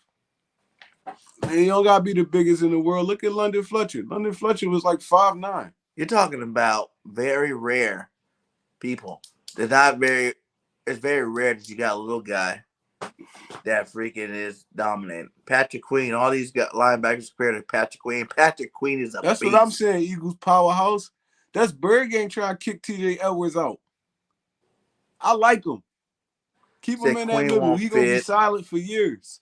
And he don't gotta be the biggest in the world. Look at London Fletcher. London Fletcher was like 5'9". You're talking about very rare people. It's very rare that you got a little guy that freaking is dominant. Patrick Queen, all these linebackers compared to Patrick Queen. Patrick Queen is a That's beast. what I'm saying, Eagles powerhouse. That's BIRDGANG trying to kick TJ Edwards out. I like him. Keep him in that middle. He's going to be silent for years.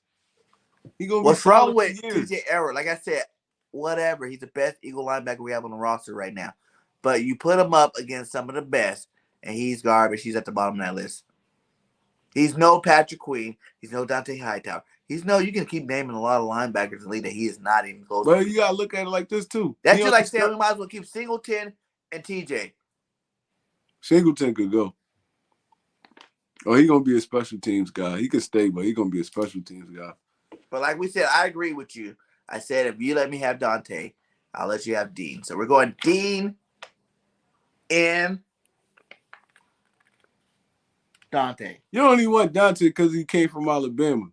What's wrong with TJ Edwards? Like I said, whatever. He's the best Eagle linebacker we have on the roster right now. But you put him up against some of the best, and he's garbage. He's at the bottom of that list. He's no Patrick Queen. He's no Dante Hightower. You can keep naming a lot of linebackers in the league that he is not even close to. Well, you got to look at it like this, too. That's just like saying we might as well keep Singleton and TJ. Singleton could go. Oh, he's going to be a special teams guy. He could stay, but he's going to be a special teams guy. But like we said, I agree with you. I said if you let me have Dante, I'll let you have Dean. So we're going Dean and Dante. You only want Dante because he came from Alabama.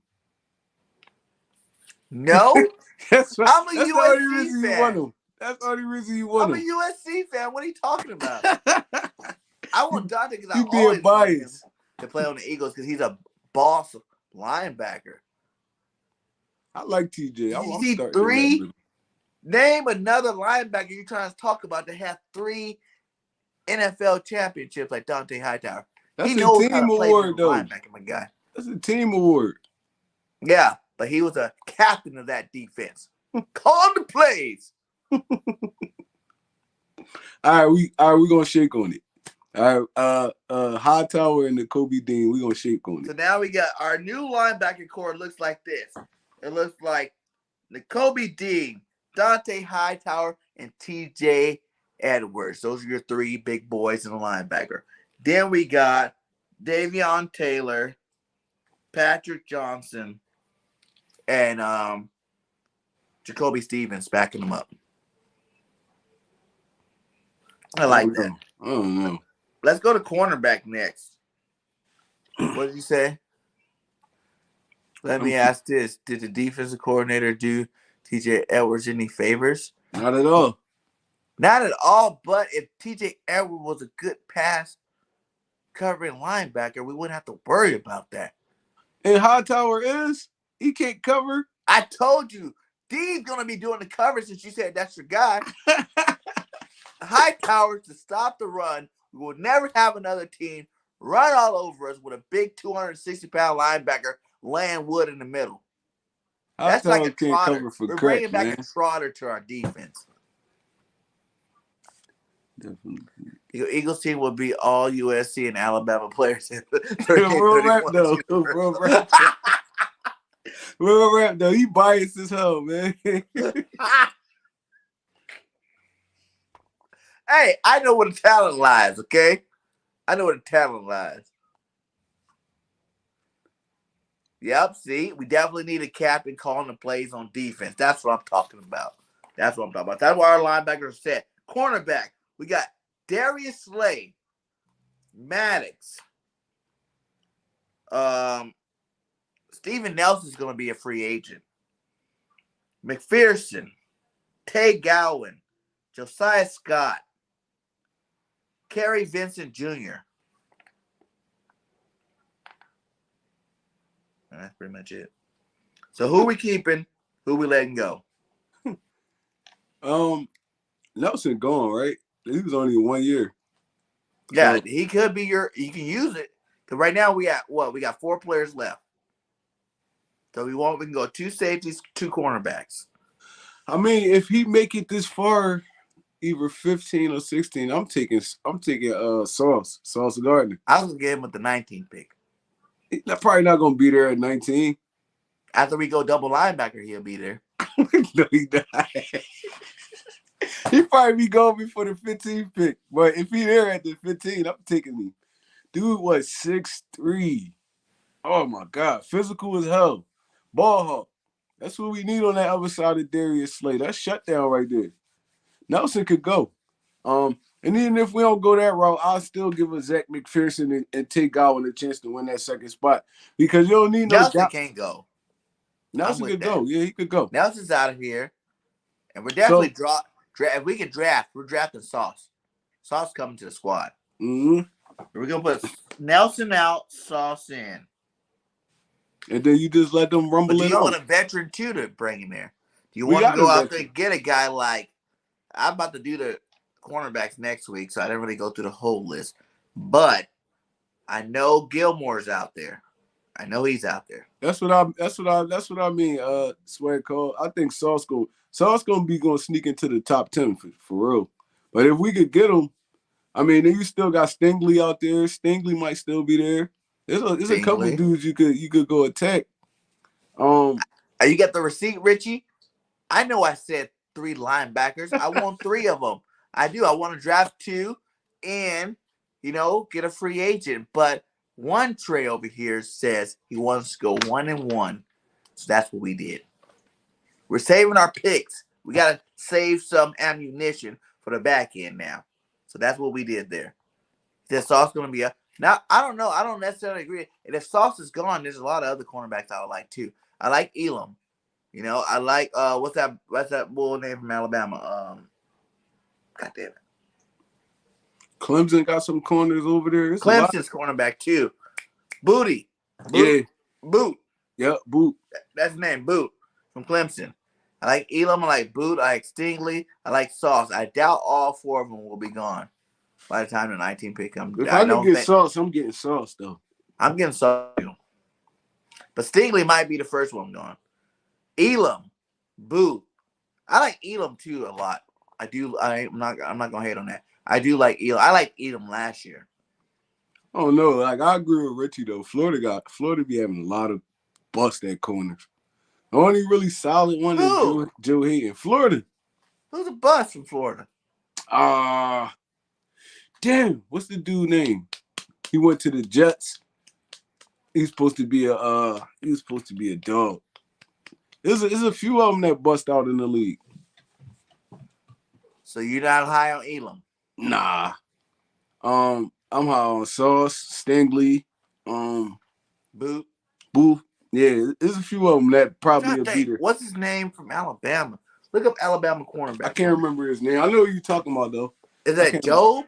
No. I'm a USC fan. That's the only reason you want him. I'm a USC fan. What are you talking about? I want Dante because I always want him to play on the Eagles because he's a boss linebacker. I like TJ. You see 3? Name another linebacker you're trying to talk about that have 3 NFL championships like Dante Hightower. That's a team award, though. Linebacker, my guy. That's a team award. Yeah, but he was a captain of that defense. Call the plays. All right, we're gonna shake on it. All right, Hightower and the Kobe Dean, we're gonna shake on it. So now we got our new linebacker core. Looks like this. It looks like Kobe Dean, Dante Hightower, and TJ Edwards. Those are your 3 big boys in the linebacker. Then we got Davion Taylor, Patrick Johnson, and Jacoby Stevens backing them up. I like that. I don't know. Let's go to cornerback next. What did you say? Let me ask this. Did the defensive coordinator do TJ Edwards any favors? Not at all. Not at all, but if TJ Edwards was a good pass covering linebacker, we wouldn't have to worry about that. And Hightower he can't cover. I told you, Dean's going to be doing the coverage since you said that's your guy. Hightower to stop the run We will never have another team run all over us with a big 260-pound linebacker laying wood in the middle. Our That's like a town can't trotter. cover for We're crack, bringing back man. a trotter to our defense. Definitely. Eagles team will be all USC and Alabama players. Real rap though. Real rap. Real rap though. He biased as hell, man. Hey, I know where the talent lies, okay? I know where the talent lies. Yep, see, we definitely need a captain calling the plays on defense. That's what I'm talking about. That's why our linebackers are set. Cornerback, we got Darius Slay, Maddox. Steven Nelson's going to be a free agent. McPherson, Tay Gowan, Josiah Scott, Kerry Vincent Jr. And that's pretty much it. So who we keeping? Who we letting go? Nelson gone, right? He was only 1 year. Yeah, So, he could be you can use it. Because right now we got 4 players left. So we can go 2 safeties, 2 cornerbacks. I mean, if he make it this far, either 15 or 16, I'm taking Sauce Gardner. I was gonna get him with the 19th pick. He's probably not gonna be there at 19. After we go double linebacker, he'll be there. No, he not. He probably be going before the 15th pick. But if he there at the 15, I'm taking him. Dude was 6'3". Oh my God. Physical as hell. Ball hawk. That's what we need on that other side of Darius Slay. That's shutdown right there. Nelson could go. And even if we don't go that route, I'll still give a Zach McPherson and Tay Gowan a chance to win that second spot. Because you don't need no Nelson doubt. can't go. Nelson could go. Yeah, he could go. Nelson's out of here. And we're definitely if we can draft, we're drafting Sauce. Sauce coming to the squad. Mm-hmm. We're gonna put Nelson out, Sauce in. And then you just let them rumble But do it you out. want a veteran too to bring in there? Do you want to go out there and get a guy like I'm about to do the cornerbacks next week, so I didn't really go through the whole list. But I know Gilmore's out there. I know he's out there. That's what I mean. Swag call. I think Sauce gonna be going to sneak into the top 10 for real. But if we could get him, I mean, then you still got Stingley out there. Stingley might still be there. There's a couple dudes you could go attack. You got the receipt, Richie? I know I said 3 linebackers. I want 3 of them. I do. I want to draft 2 and, get a free agent. But One Tre over here says he wants to go 1-1. So that's what we did. We're saving our picks. We got to save some ammunition for the back end now. So that's what we did there. Is Sauce going to be now, I don't know. I don't necessarily agree. And if Sauce is gone, there's a lot of other cornerbacks I would like too. I like Elam. I like what's that bull name from Alabama? God damn it. Clemson got some corners over there. Clemson's cornerback too. Booty. Yeah. Boot. Yep, Boot. That's his name, Boot, from Clemson. I like Elam, I like Boot, I like Stingley, I like Sauce. I doubt all 4 of them will be gone by the time the 19 pick comes. If I can get Sauce, I'm getting Sauce though. I'm getting Sauce too. But Stingley might be the first one gone. Elam, Boot. I like Elam too a lot. I do. I'm not gonna hate on that. I do like Elam. I like Elam last year. Oh no, like I agree with Richie though. Florida be having a lot of bust at corners. The only really solid one is Joe Hayden. Florida. Who's a bust from Florida? Damn, what's the dude name? He went to the Jets. He's supposed to be a dog. There's a few of them that bust out in the league. So you're not high on Elam? Nah. I'm high on Sauce, Stingley, Boot. Yeah, there's a few of them that probably will be there. What's his name from Alabama? Look up Alabama cornerback. I can't remember his name. I know who you're talking about though. Is that Job?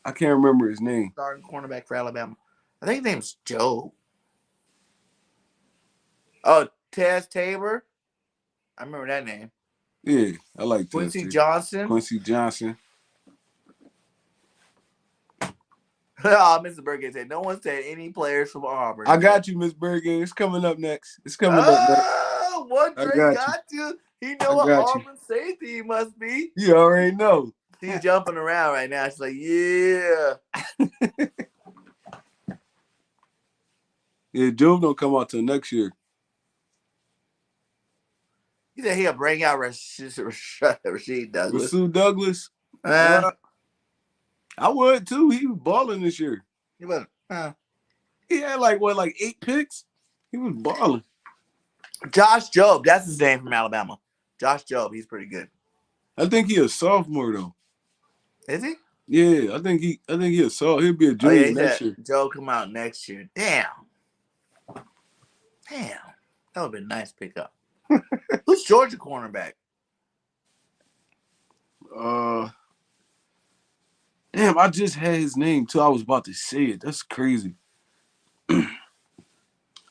I can't remember his name. Starting cornerback for Alabama. I think his name's Job. Oh, Tez Tabor. I remember that name. Yeah, I like Quincy Johnson. Quincy Johnson. Oh, Mr. Birdgang said no one said any players from Auburn. I got you, Miss BIRDGANG. It's coming up next. It's coming up next. Oh, One I Tre got you. got you. He I know what got you. Auburn safety he must be. You already know. He's jumping around right now. She's like, yeah. Yeah, Jove don't come out till next year. He said he'll bring out Rasheed Douglas. Rasul Douglas. Uh, I would too. He was balling this year. he was, He had like 8 picks. He was balling. Josh Jobe, that's his name from Alabama. Josh Jobe, he's pretty good. I think he a sophomore though. Is he? Yeah, I think he a sophomore. He'll be a junior next year. Joe come out next year. Damn. That would have been a nice pickup. Who's Georgia cornerback? Damn, I just had his name too. I was about to say it. That's crazy. I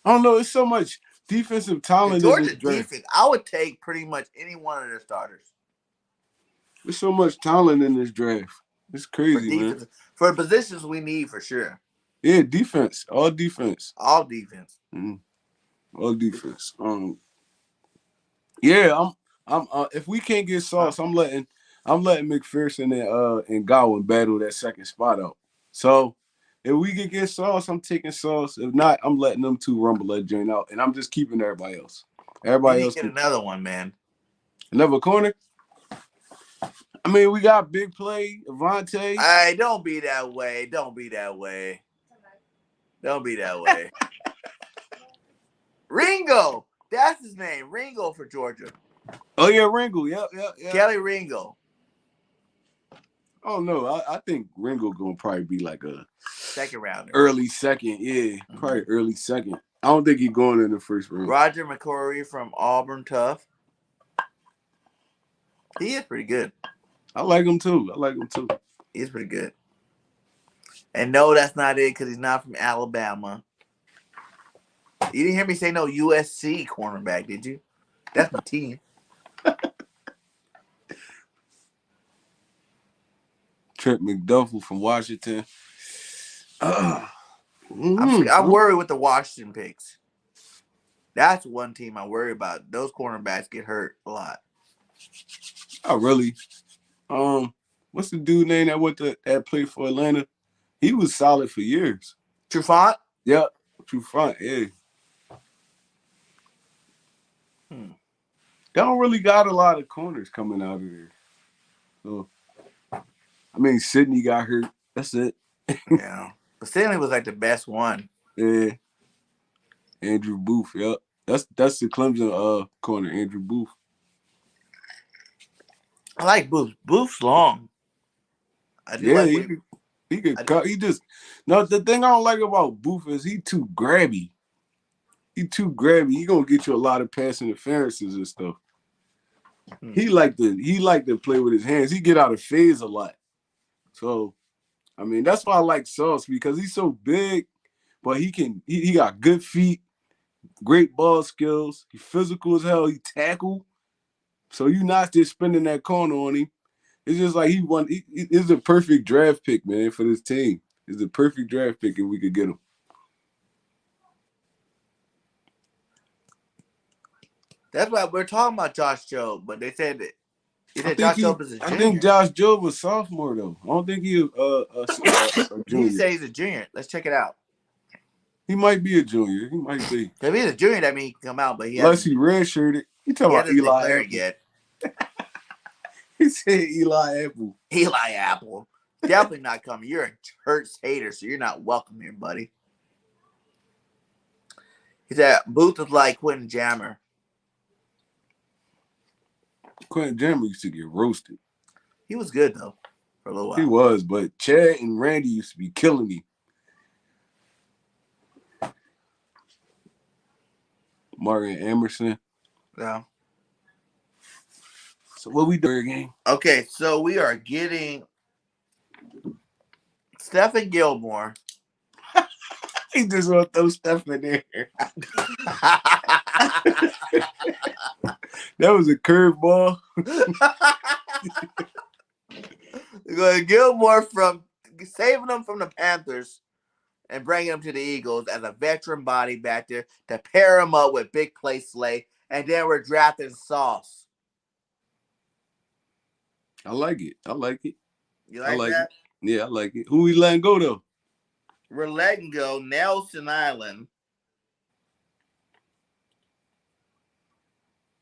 don't know. It's so much defensive talent. Georgia defense. I would take pretty much any one of their starters. There's so much talent in this draft. It's crazy, man. For positions we need for sure. Yeah, defense. All defense. All defense. All defense. Yeah, I'm if we can't get Sauce, I'm letting McPherson and Godwin battle that second spot out. So if we can get Sauce, I'm taking Sauce. If not, I'm letting them two rumble that joint out, and I'm just keeping everybody else. Everybody else get another one, man. Another corner. I mean, we got big play, Avante. Hey, don't be that way. Don't be that way. Don't be that way. Ringo. That's his name. Ringo for Georgia. Oh, yeah, Ringo. Yep. Kelly Ringo. Oh, no. I think Ringo going to probably be like a second rounder. Early second. Yeah, probably early second. I don't think he's going in the first round. Roger McCrory from Auburn Tough. He is pretty good. I like him, too. He's pretty good. And no, that's not it because he's not from Alabama. You didn't hear me say no USC cornerback, did you? That's my team. Trent McDuffie from Washington. I'm worried with the Washington picks. That's one team I worry about. Those cornerbacks get hurt a lot. Oh, really? What's the dude name that played for Atlanta? He was solid for years. Trufant? Yep. Trufant, yeah. They don't really got a lot of corners coming out of there. So, I mean, Sidney got hurt. That's it. Yeah. But Sidney was like the best one. Yeah. Andrew Booth, yep. That's the Clemson corner, Andrew Booth. I like Booth. Booth's long. He could cut. The thing I don't like about Booth is he too grabby. He gonna get you a lot of pass interferences and stuff. He like to play with his hands. He get out of phase a lot. So, I mean, that's why I like Sauce, because he's so big, but he got good feet, great ball skills. He physical as hell. He tackle. So you're not just spending that corner on him. It's just like he's a perfect draft pick, man, for this team. He's a perfect draft pick if we could get him. That's why we're talking about Josh Jobe, but they said that Josh Jobe is a junior. I think Josh Jobe was sophomore though. I don't think he's a junior. He says he's a junior. Let's check it out. He might be a junior. He might be. If he's a junior, that means he can come out, but unless he redshirted. You talking about Eli Apple? Yet. He said Eli Apple. Eli Apple. Definitely not coming. You're a Hurts hater, so you're not welcome here, buddy. He said Booth was like Quentin Jammer. Quentin Jammer used to get roasted. He was good though for a little while. He was, but Chad and Randy used to be killing me. Martin Emerson. Yeah. So what we doing again? Okay, so we are getting Stephen Gilmore. He just want to throw stuff in there. That was a curveball. Gilmore from saving him from the Panthers and bringing him to the Eagles as a veteran body back there to pair him up with Big Play Slay, and then we're drafting Sauce. I like it. I like it. You like that? It. Yeah, I like it. Who we letting go though? We're letting go Nelson Island.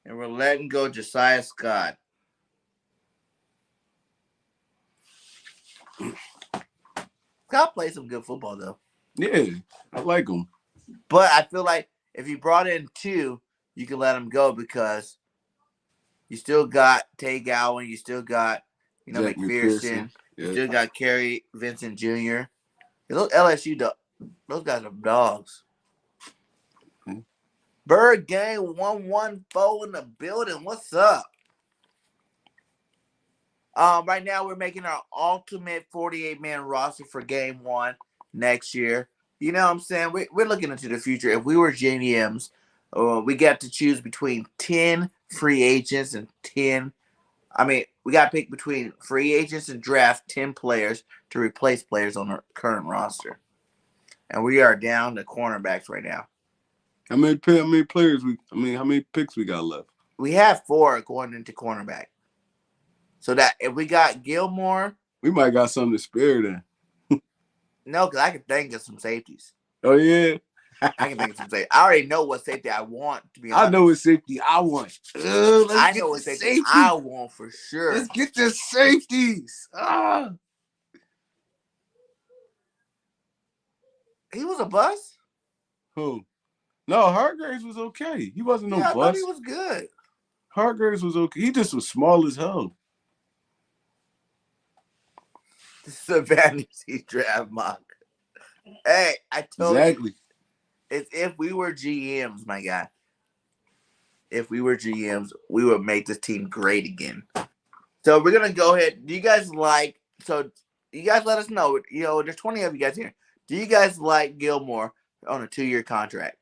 And we're letting go Josiah Scott. Scott plays some good football, though. Yeah, I like him. But I feel like if you brought in 2, you can let him go because you still got Tay Gowan, you still got, Jack McPherson, yeah. you still got Kerry Vincent Jr. Those LSU, those guys are dogs. Hmm. Bird Gang 114 in the building. What's up? Right now we're making our ultimate 48-man roster for game 1 next year. You know what I'm saying? We're looking into the future. If we were GMs, we got to choose between 10 free agents and 10. We got to pick between free agents and draft 10 players to replace players on our current roster. And we are down to cornerbacks right now. How many picks we got left? We have 4 going into cornerback. So that if we got Gilmore, we might got something to spare then. No, because I can think of some safeties. Oh yeah, I can think of some safety. I already know what safety I want. To be honest, I know what safety I want. I know what safety I want for sure. Let's get the safeties. He was a bust. Who? No, Hargraves was okay. He wasn't no bust. I thought he was good. Hargraves was okay. He just was small as hell. This is a fantasy draft mock. Hey, I told you. It's if we were GMs, my guy. If we were GMs, we would make this team great again. So we're gonna go ahead. Do you guys like? So you guys let us know. There's 20 of you guys here. Do you guys like Gilmore on a 2-year contract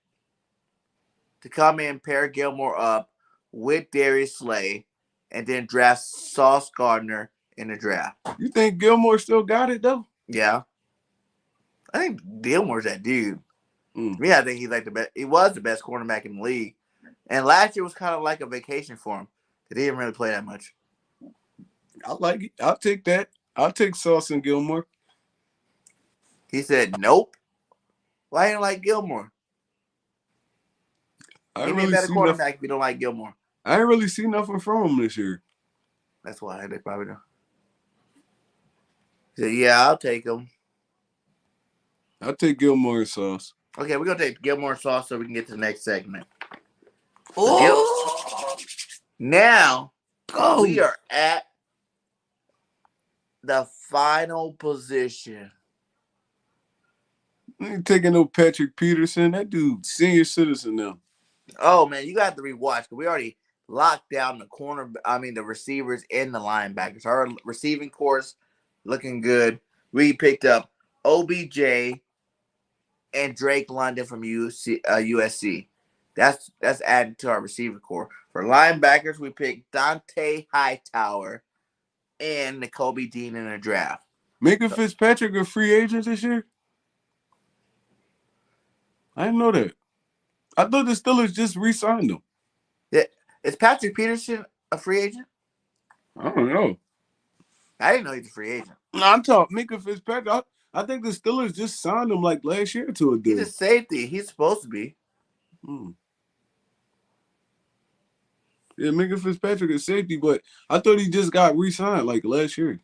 to come in, pair Gilmore up with Darius Slay, and then draft Sauce Gardner in the draft? You think Gilmore still got it though? Yeah, I think Gilmore's that dude. Me, I think he's like the best. He was the best cornerback in the league, and last year was kind of like a vacation for him. He didn't really play that much. I like it. I'll take that. I'll take Sauce and Gilmore. He said, "Nope." Why didn't like Gilmore? He made a better cornerback if you don't like Gilmore. I ain't really seen nothing from him this year. That's why they probably don't. He said, "Yeah, I'll take him." I'll take Gilmore and Sauce. Okay, we're gonna take Gilmore and Sauce so we can get to the next segment. Now we are at the final position. I ain't taking no Patrick Peterson. That dude, senior citizen now. Oh man, you got to rewatch because we already locked down the receivers and the linebackers. Our receiving course looking good. We picked up OBJ and Drake London from USC. That's added to our receiver core. For linebackers, we picked Dante Hightower and Nakobe Dean in the draft. Minka Fitzpatrick a free agent this year? I didn't know that. I thought the Steelers just re-signed him. Yeah. Is Patrick Peterson a free agent? I don't know. I didn't know he's a free agent. No, I'm talking Minka Fitzpatrick. I think the Steelers just signed him like last year to a deal. He's a safety. He's supposed to be. Yeah, Minka Fitzpatrick is safety, but I thought he just got re-signed like last year.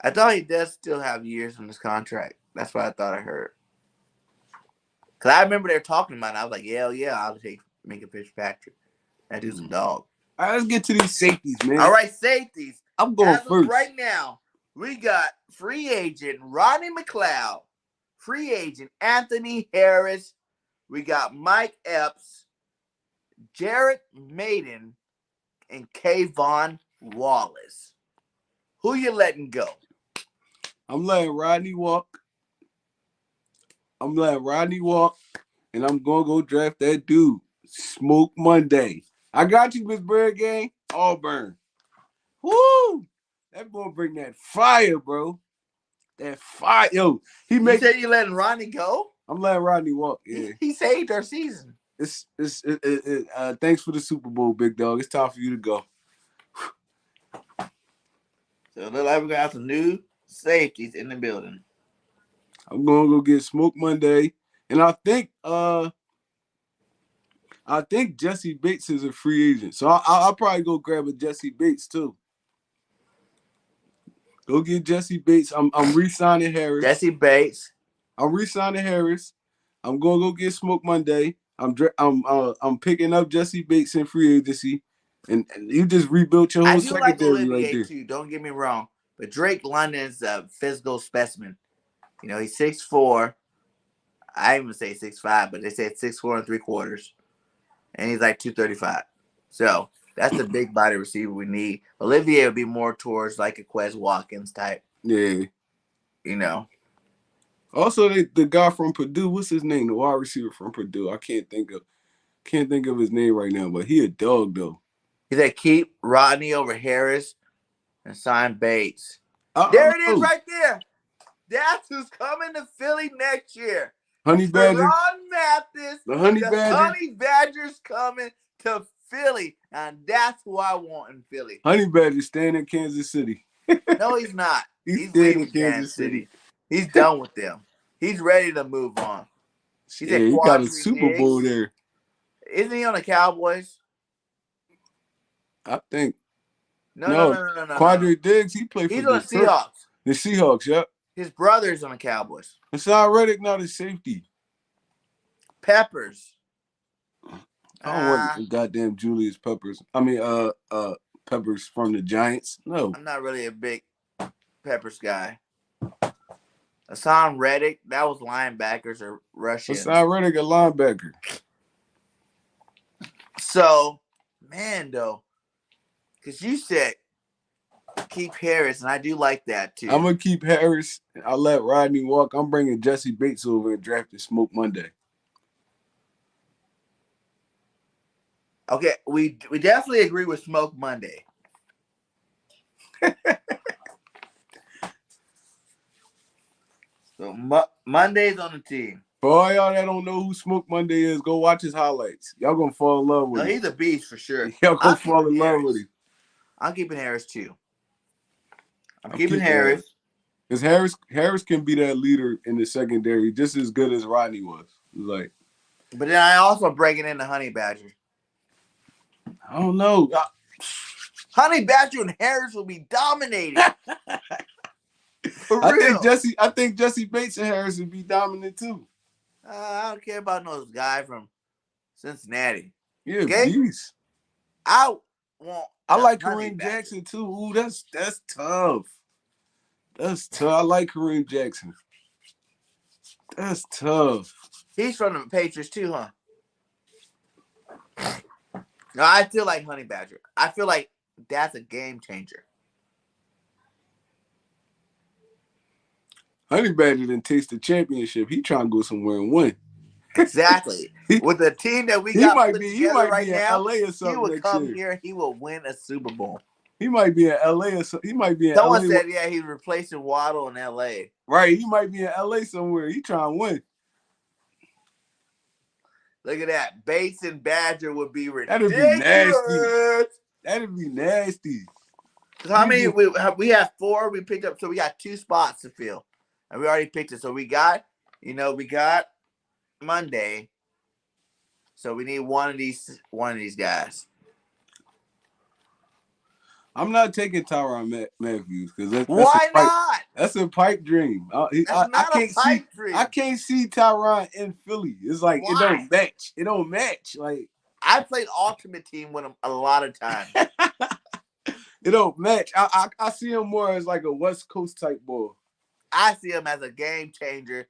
I thought he does still have years on his contract. That's what I thought I heard. Because I remember they were talking about it. I was like, yeah, I'll take Minka Fitzpatrick. That dude's a dog. All right, let's get to these safeties, man. All right, safeties. I'm going first. Right now, we got free agent Rodney McLeod, free agent Anthony Harris. We got Mike Epps, Jarrett Maiden, and Kayvon Wallace. Who you letting go? I'm letting Rodney walk. And I'm going to go draft that dude, Smoke Monday. I got you, Miss BIRDGANG. Auburn. Woo! That boy bring that fire, bro. That fire, yo. You said you letting Rodney go? I'm letting Rodney walk. Yeah, he saved our season. Thanks for the Super Bowl, big dog. It's time for you to go. So it looks like we're gonna have some new safeties in the building. I'm gonna go get Smoke Monday, and I think Jesse Bates is a free agent, so I'll probably go grab a Jesse Bates too. Go get Jesse Bates. I'm re-signing Harris. Jesse Bates. I'm re-signing Harris. I'm gonna go get Smoke Monday. I'm picking up Jesse Bates in free agency, and you just rebuilt your whole I do like secondary Olivier right there. too. Don't get me wrong, but Drake London's a physical specimen. You know, he's 6'4". I even say 6'5", but they said 6'4 3/4, and he's like 235. So that's the big body receiver we need. Olivier would be more towards like a Quez Watkins type. Yeah. You know. Also, the guy from Purdue, what's his name? The wide receiver from Purdue. I can't think of his name right now, but he a dog though. He said keep Rodney over Harris and sign Bates. There it is right there. That's who's coming to Philly next year. Honey Badger. Ron Mathis. The Honey Badger. Honey Badger's coming to Philly, and that's who I want in Philly. Honey Badger staying in Kansas City. No, he's not. He's leaving Kansas City. He's done with them. He's ready to move on. He got a Super Bowl there. Isn't he on the Cowboys? I think. No. Quadri Diggs, he played for He's on the Seahawks. The Seahawks, yep. His brother's on the Cowboys. Hassan Reddick not a safety. Peppers. I don't want goddamn Julius Peppers. I mean, Peppers from the Giants. No. I'm not really a big Peppers guy. Hassan Reddick, that was linebackers or Russians. Hassan Reddick, a linebacker. So, man, though, because you said keep Harris, and I do like that too. I'm going to keep Harris. I'll let Rodney walk. I'm bringing Jesse Bates over and drafting Smoke Monday. Okay, we definitely agree with Smoke Monday. So Monday's on the team. For all y'all that don't know who Smoke Monday is, go watch his highlights. Y'all gonna fall in love with him. He's a beast for sure. Y'all gonna fall in love with him. I'm keeping Harris too. I'm keeping Harris. Because Harris can be that leader in the secondary just as good as Rodney was. Like, but then I also breaking in the Honey Badger. I don't know. Honey Badger and Harris will be dominating. For real. I think Jesse Bates and Harris would be dominant too. I don't care about those guys from Cincinnati. Yeah, beast. I like Kareem Jackson too. Ooh, that's tough. That's tough. I like Kareem Jackson. That's tough. He's from the Patriots too, huh? No, I still like Honey Badger. I feel like that's a game changer. Honey Badger didn't taste the championship. He trying to go somewhere and win. Exactly. With the team that we got put together right now, LA or something. He will come here and he will win a Super Bowl. He might be in LA or something. He might be in Someone LA. said, yeah, he's replacing Waddle in LA. Right. He might be in LA somewhere. He trying to win. Look at that. Bates and Badger would be ridiculous. That'd be nasty. That'd be nasty. How many? We have 4 we picked up, so we got 2 spots to fill. And we already picked it. So we got Monday. So we need one of these guys. I'm not taking Tyrann Matthews because why not? That's a pipe dream. I can't see Tyrann in Philly. It's like it don't match. It don't match. Like I played Ultimate Team with him a lot of times. It don't match. I see him more as like a West Coast type boy. I see him as a game changer.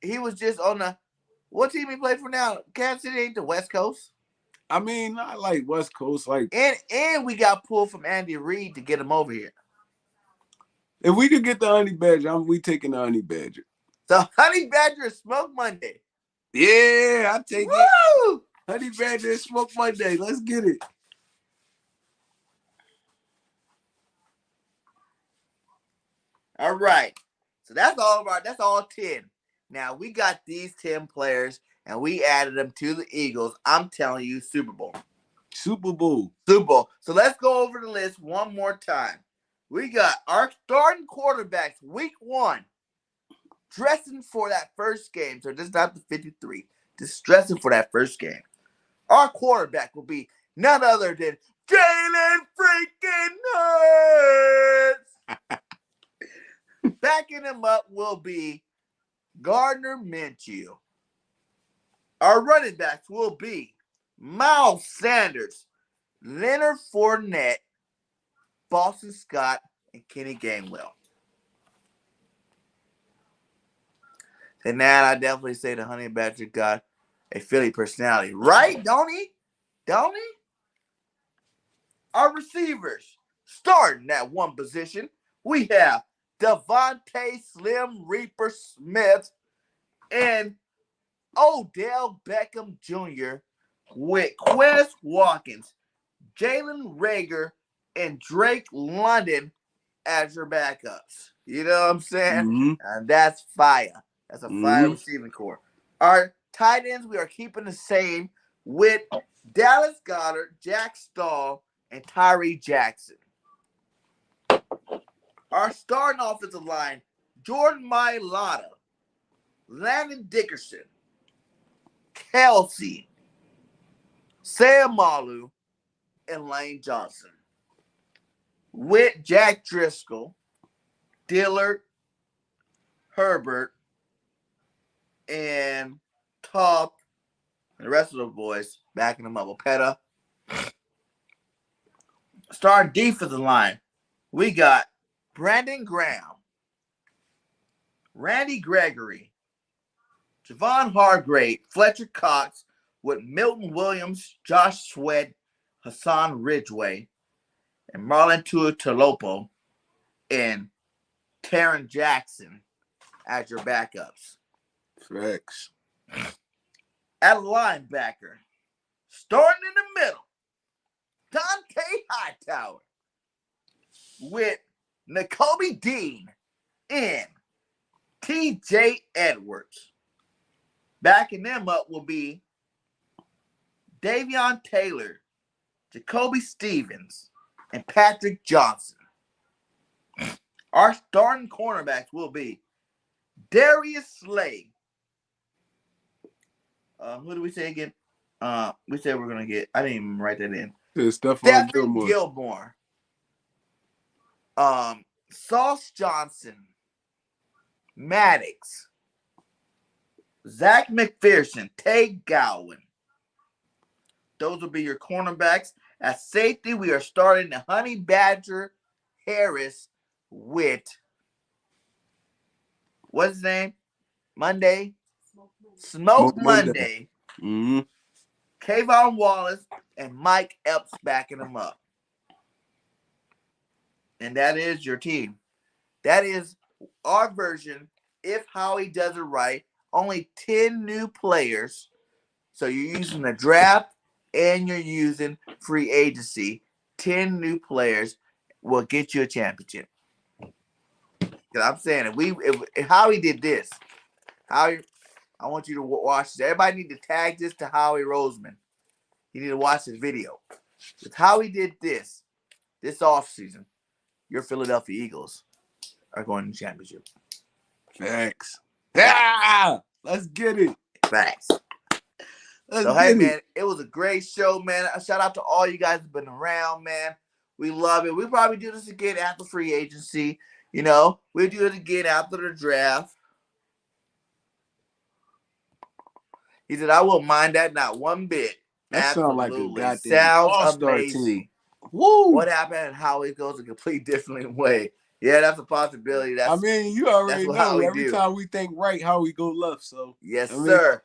He was just on the what team he played for now? Kansas City ain't the West Coast. I mean, not like West Coast, like and we got pulled from Andy Reid to get him over here. If we could get the Honey Badger, we taking the Honey Badger. So Honey Badger is Smoke Monday. Yeah, I take it. Honey Badger is Smoke Monday. Let's get it. All right. So that's all 10. Now we got these 10 players and we added them to the Eagles. I'm telling you, Super Bowl. Super Bowl. Super Bowl. So let's go over the list one more time. We got our starting quarterbacks week 1. Dressing for that first game. So this is not the 53. Just dressing for that first game. Our quarterback will be none other than Jalen freaking Hurts. Backing him up will be Gardner Minshew. Our running backs will be Miles Sanders, Leonard Fournette, Boston Scott, and Kenny Gainwell. And now I definitely say the Honey Badger got a Philly personality. Right? Don't he? Don't he? Our receivers, starting at one position, we have Devontae Slim Reaper Smith and Odell Beckham Jr. with Quez Watkins, Jalen Reagor, and Drake London as your backups. You know what I'm saying? Mm-hmm. And that's fire. That's a fire receiving core. Our tight ends, we are keeping the same with Dallas Goedert, Jack Stahl, and Tyree Jackson. Our starting offensive line, Jordan Mailata, Landon Dickerson, Kelsey, Sam Malu, and Lane Johnson. With Jack Driscoll, Dillard, Herbert, and Top, and the rest of the boys backing them up. Opeta. Starting defensive line, we got Brandon Graham, Randy Gregory, Javon Hargrave, Fletcher Cox, with Milton Williams, Josh Sweat, Hassan Ridgeway, and Marlon Tuatolopo, and Taron Jackson as your backups. Facts. At linebacker, starting in the middle, Dante Hightower with Nakobe Dean and TJ Edwards. Backing them up will be Davion Taylor, Jacoby Stevens, and Patrick Johnson. Our starting cornerbacks will be Darius Slay. Who do we say again? We said we're going to get, I didn't even write that in. Stephen Gilmore. Sauce Johnson, Maddox, Zach McPherson, Tay Gowan. Those will be your cornerbacks. At safety, we are starting the Honey Badger Harris with, what's his name? Monday? Smoke Monday. Mm-hmm. Kayvon Wallace and Mike Epps backing them up. And that is your team. That is our version. If Howie does it right, only 10 new players. So you're using the draft and you're using free agency. 10 new players will get you a championship. Because I'm saying, if Howie did this, Howie, I want you to watch this. Everybody need to tag this to Howie Roseman. You need to watch this video. If Howie did this offseason, your Philadelphia Eagles are going to the championship. Facts. Yeah! Let's get it. Facts. Hey, man, it was a great show, man. A shout out to all you guys who've been around, man. We love it. We'll probably do this again after free agency. You know, we'll do it again after the draft. He said, I won't mind that not one bit. That sounds like a goddamn sounds all-star amazing. team. Woo! What happened and how it goes a complete different way. Yeah, that's a possibility. I mean, you already know. Every do. time we think right, how we go left. So yes, sir.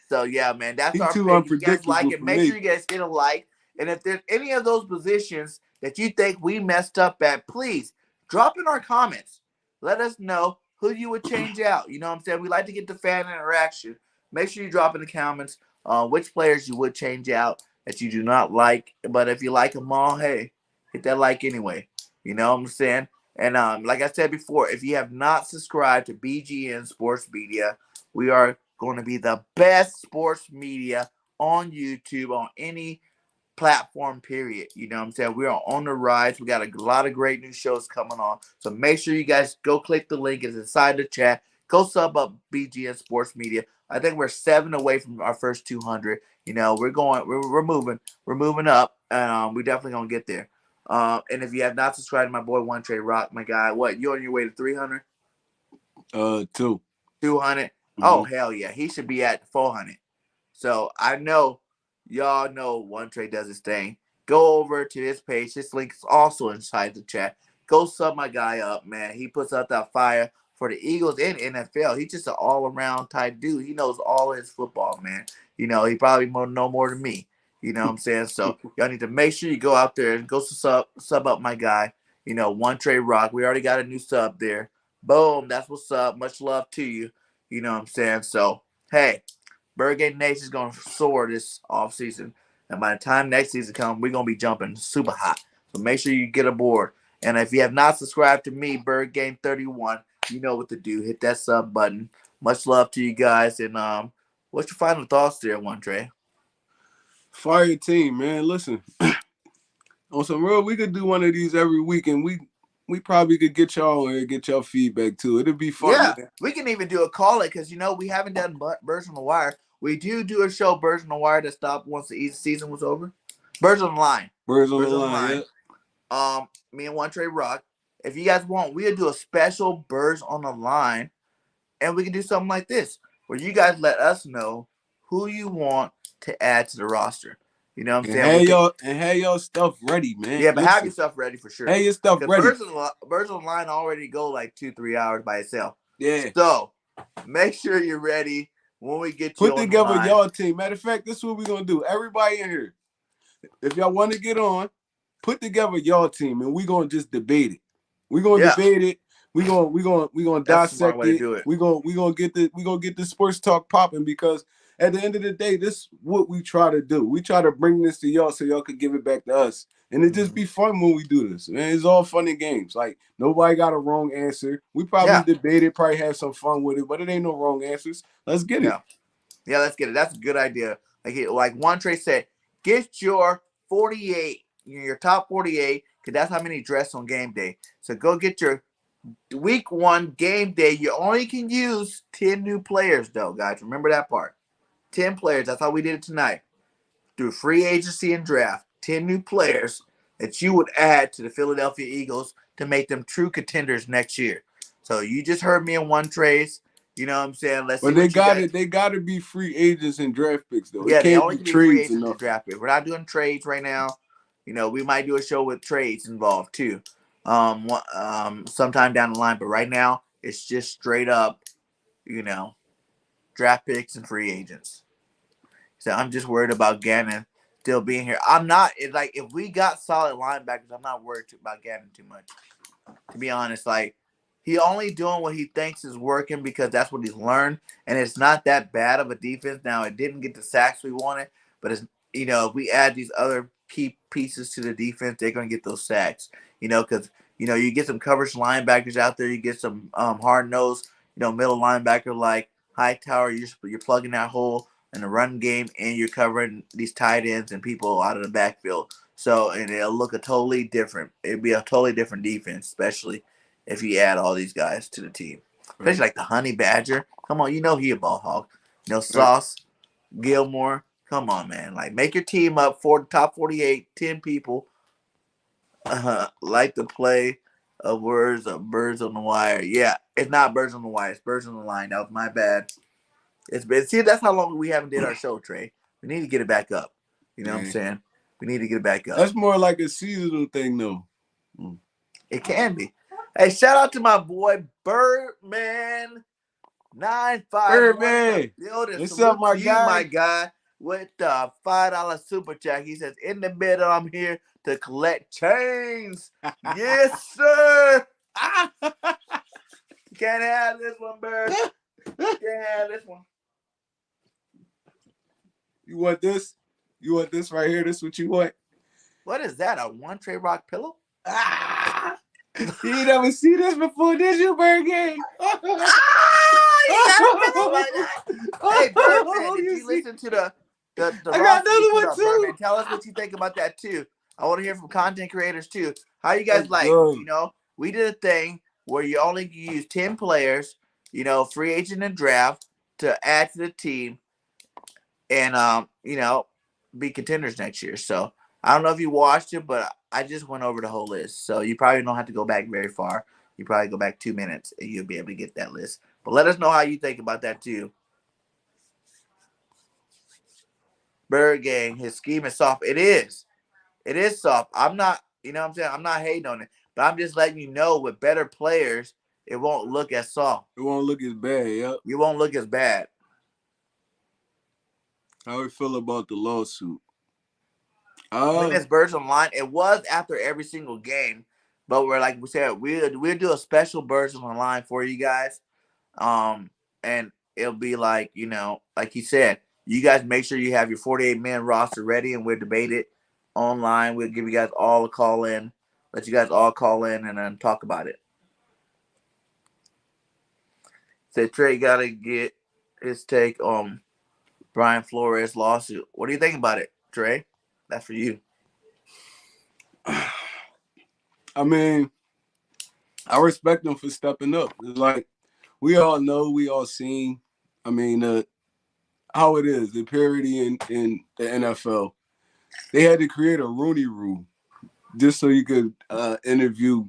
So yeah, man, that's our pick. If you guys like it, make sure you guys hit a like. And if there's any of those positions that you think we messed up at, please drop in our comments. Let us know who you would change out. You know what I'm saying? We like to get the fan interaction. Make sure you drop in the comments which players you would change out that you do not like. But if you like them all, hey, hit that like anyway. You know what I'm saying? And like I said before, if you have not subscribed to BGN Sports Media, we are going to be the best sports media on YouTube, on any platform, period. You know what I'm saying? We are on the rise. We got a lot of great new shows coming on. So make sure you guys go click the link. It's inside the chat. Go sub up BGN Sports Media. I think we're 7 away from our first 200. You know, we're moving up, and we definitely gonna get there. And if you have not subscribed to my boy One Tre Rock, my guy, what, you on your way to 300? 2. 200? Mm-hmm. Oh hell yeah, he should be at 400. So I know y'all know One Trade does his thing. Go over to his page. His link is also inside the chat. Go sub my guy up, man. He puts out that fire for the Eagles and NFL. He's just an all-around type dude. He knows all his football, man. You know, he probably know more than me. You know what I'm saying? So y'all need to make sure you go out there and go sub up my guy. You know, One Trade Rock. We already got a new sub there. Boom. That's what's up. Much love to you. You know what I'm saying? So, hey, BirdGang Nation is going to soar this off season, and by the time next season comes, we're going to be jumping super hot. So make sure you get aboard. And if you have not subscribed to me, BirdGang31, you know what to do. Hit that sub button. Much love to you guys. And what's your final thoughts there, One Trey? Fire team, man. Listen, on some real, we could do one of these every week, and we probably could get y'all and get y'all feedback too. It'd be fun, Yeah, man. we can even do a call it because, you know, we haven't done Birds on the Wire. We do a show, Birds on the Wire, that stopped once the season was over. Birds on the Line. Birds on the Birds on the line, Line. yeah. Me and One Trey Rock. If you guys want, we'll do a special Birds on the Line, and we can do something like this where you guys let us know who you want to add to the roster. You know what I'm saying? And have y'all stuff ready, man. Yeah, but have Listen, your stuff ready for sure. have your stuff Because ready. Birds on the Line already go like 2-3 hours by itself. Yeah. So make sure you're ready when we get you Put on together the line. y'all team. Matter of fact, this is what we're gonna do. Everybody in here, if y'all want to get on, put together y'all team, and we're gonna just debate it. We're gonna debate it. We're gonna dissect it. We're gonna get the sports talk popping, because at the end of the day, this is what we try to do. We try to bring this to y'all so y'all could give it back to us. And it just be fun when we do this. Man, it's all fun and games. Like, nobody got a wrong answer. We probably debate it, probably have some fun with it, but it ain't no wrong answers. Let's get it. Yeah, let's get it. That's a good idea. Like One Trey said, get your 48, your top 48, because that's how many dress on game day. So go get your week 1 game day. You only can use 10 new players, though, guys. Remember that part. 10 players. That's how we did it tonight. Through free agency and draft, 10 new players that you would add to the Philadelphia Eagles to make them true contenders next year. So you just heard me in One Trey's. You know what I'm saying? Let's see. They gotta be free agents and draft picks, though. Yeah, it they can't only be can be free trades agents enough. and draft picks. We're not doing trades right now. You know, we might do a show with trades involved too, sometime down the line. But right now, it's just straight up, you know, draft picks and free agents. So I'm just worried about Gannon still being here. I'm not. It's like, if we got solid linebackers, I'm not worried about Gannon too much. To be honest, like, he only doing what he thinks is working because that's what he's learned, and it's not that bad of a defense. Now, it didn't get the sacks we wanted, but it's, you know, if we add these other key pieces to the defense, they're gonna get those sacks. You know, because, you know, you get some coverage linebackers out there, you get some hard nosed, you know, middle linebacker like Hightower. You're plugging that hole in the run game, and you're covering these tight ends and people out of the backfield. So, and it'll look it'd be a totally different defense, especially if you add all these guys to the team. Especially like the Honey Badger. Come on, you know he a ball hog. You know, Sauce, Gilmore. Come on, man. Like, make your team up for the top 48, 10 people. Like the play of words of Birds on the Wire. Yeah, it's not Birds on the Wire. It's Birds on the Line. That was my bad. It's been, see, that's how long we haven't did our show, Trey. We need to get it back up. You know what I'm saying? We need to get it back up. That's more like a seasonal thing, though. It can be. Hey, shout out to my boy Birdman 951. Birdman, what's up, my guy? My guy, with the $5 super chat. He says, in the middle, I'm here to collect chains. Yes, sir. Can't have this one, Bird. Can't have this one. You want this? You want this right here? This what you want? What is that? A One Tre Rock pillow? You never see this before, did you, BIRDGANG? You gotta feel like that. Hey, Birdman, did You you see? listen to the I got roster we another put one up? too. Birdman, tell us what you think about that too. I want to hear from content creators too. How you guys Let's like? go. We did a thing where you only can use 10 players, free agent and draft to add to the team and be contenders next year. So I don't know if you watched it, but I just went over the whole list. So you probably don't have to go back very far. You probably go back 2 minutes and you'll be able to get that list. But let us know how you think about that too. Bird Gang, his scheme is soft. It is. It is soft. I'm not, what I'm saying? I'm not hating on it. But I'm just letting you know with better players, it won't look as soft. It won't look as bad, yep. You won't look as bad. How we feel about the lawsuit? When it's Birds Online, it was after every single game. But we're like we said, we'll do a special Birds Online for you guys. And it'll be like, like he said, you guys make sure you have your 48-man roster ready and we'll debate it online. We'll give you guys all a call in, let you guys all call in and then talk about it. Said Trey gotta get his take on Brian Flores lawsuit. What do you think about it, Trey? That's for you. I mean, I respect them for stepping up. It's like we all know, we all seen. I mean, how it is, the parity in the NFL. They had to create a Rooney Rule just so you could interview,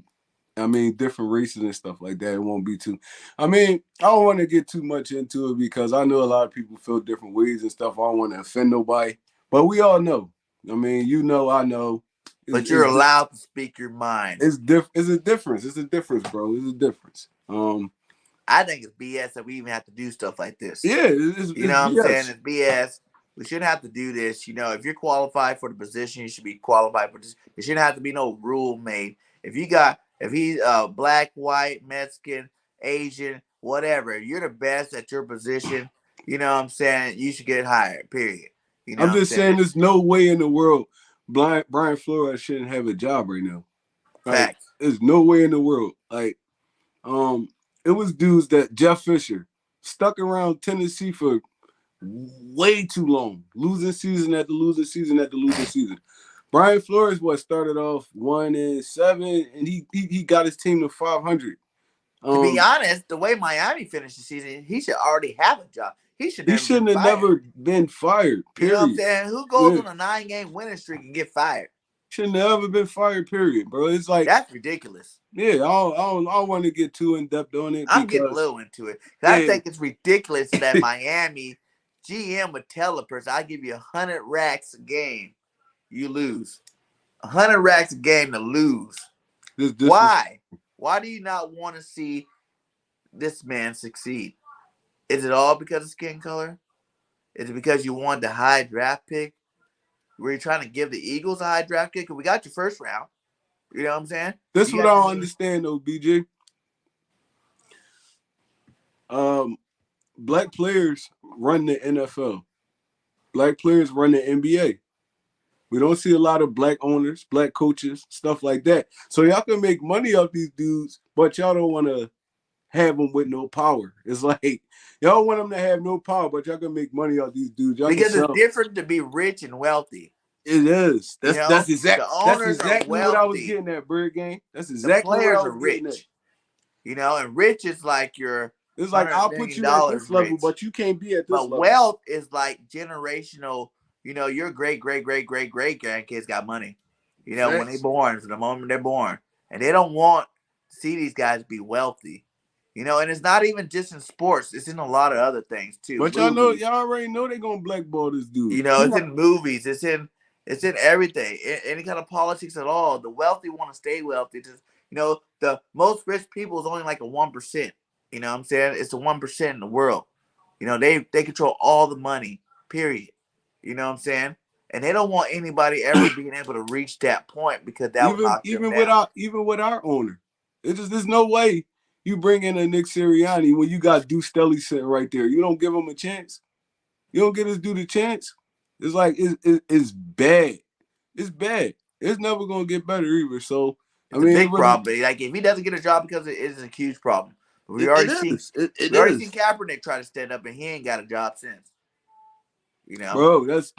different races and stuff like that. It won't be too. I don't want to get too much into it because I know a lot of people feel different ways and stuff. I don't want to offend nobody, but we all know. I know. But you're allowed to speak your mind. It's a difference. It's a difference, bro. It's a difference. I think it's BS that we even have to do stuff like this. Yeah, it's what I'm saying? It's BS. We shouldn't have to do this. If you're qualified for the position, you should be qualified for this. There shouldn't have to be no rule made. If he's black, white, Mexican, Asian, whatever, you're the best at your position. You should get hired. Period. I'm just saying, there's no way in the world Brian Flores shouldn't have a job right now. Facts. There's no way in the world. It was dudes that Jeff Fisher stuck around Tennessee for way too long, losing season after losing season after losing season. Brian Flores started off 1-7, and he got his team to 500. To be honest, the way Miami finished the season, he should already have a job. He shouldn't have never been fired. Period. You know what I'm saying? Who goes on a 9-game winning streak and get fired? Shouldn't have ever been fired. Period, bro. It's like that's ridiculous. Yeah, I don't want to get too in depth on it. I'm getting a little into it. I think it's ridiculous that Miami GM would tell a person, "I'll give you 100 racks a game, you lose. 100 racks a game to lose." Why? Why do you not want to see this man succeed? Is it all because of skin color? Is it because you want the high draft pick? Were you trying to give the Eagles a high draft pick? Because we got your first round. You know what I'm saying? That's what I don't understand, though, BJ. Black players run the NFL. Black players run the NBA. We don't see a lot of black owners, black coaches, stuff like that. So y'all can make money off these dudes, but y'all don't want to have them with no power. It's like y'all want them to have no power, but y'all can make money off these dudes. Because it's different to be rich and wealthy. It is. That's exactly what I was getting at, BIRDGANG. That's exactly what I was getting at. And rich is like it's like I'll put you at this level, but you can't be at this level. But wealth is like generational. Your great grandkids got money. When they're born, from the moment they're born, and they don't want to see these guys be wealthy. And it's not even just in sports; it's in a lot of other things too. But y'all already know they're gonna blackball this dude. It's in movies. It's in everything. Any kind of politics at all. The wealthy want to stay wealthy. Just, the most rich people is only like a 1%. You know what I'm saying? It's the 1% in the world. They control all the money. Period. You know what I'm saying? And they don't want anybody ever being able to reach that point because that would knock them down. Even with our owner, there's no way you bring in a Nick Sirianni when you got Deuce Staley sitting right there. You don't give him a chance. You don't give this dude a chance. It's like it's bad. It's bad. It's never gonna get better either. So I It's a mean, big problem. But like if he doesn't get a job because it is a huge problem. But we already seen it we already is, seen Kaepernick try to stand up, and he ain't got a job since. You know, bro. That's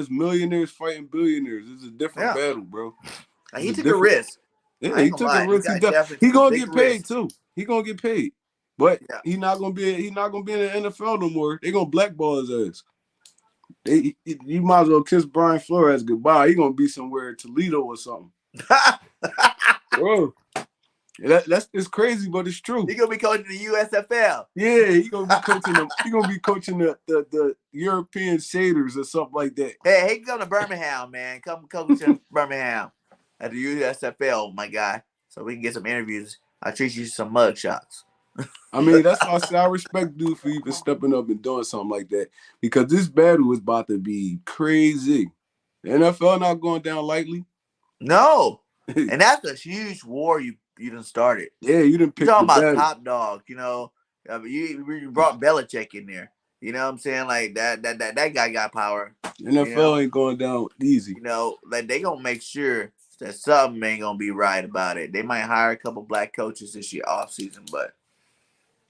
millionaires fighting billionaires. It's a different yeah. battle, bro. Like, It's he a took a different. risk. Yeah, I ain't he gonna took a lie. risk. Definitely He took a gonna big get paid risk. too. He gonna get paid, but Yeah. he not gonna be. He not gonna be in the NFL no more. They gonna blackball his ass. You might as well kiss Brian Flores goodbye. He gonna be somewhere in Toledo or something, bro. That's it's crazy, but it's true. He gonna be coaching the USFL. Yeah, he gonna be coaching them. He gonna be coaching the European Shaders or something like that. Hey, he can come to Birmingham, man. Come coach in Birmingham at the USFL, my guy. So we can get some interviews. I'll treat you to some mug shots. I mean, that's why I say I respect dude for even stepping up and doing something like that, because this battle is about to be crazy. The NFL not going down lightly. No. And that's a huge war you done started. Yeah, you didn't You pick the talking about battle. top dog, you know. You brought Belichick in there. You know what I'm saying? Like that guy got power. You know, NFL ain't going down easy. you know, like they gonna make sure that something ain't gonna be right about it. They might hire a couple black coaches this year off season, but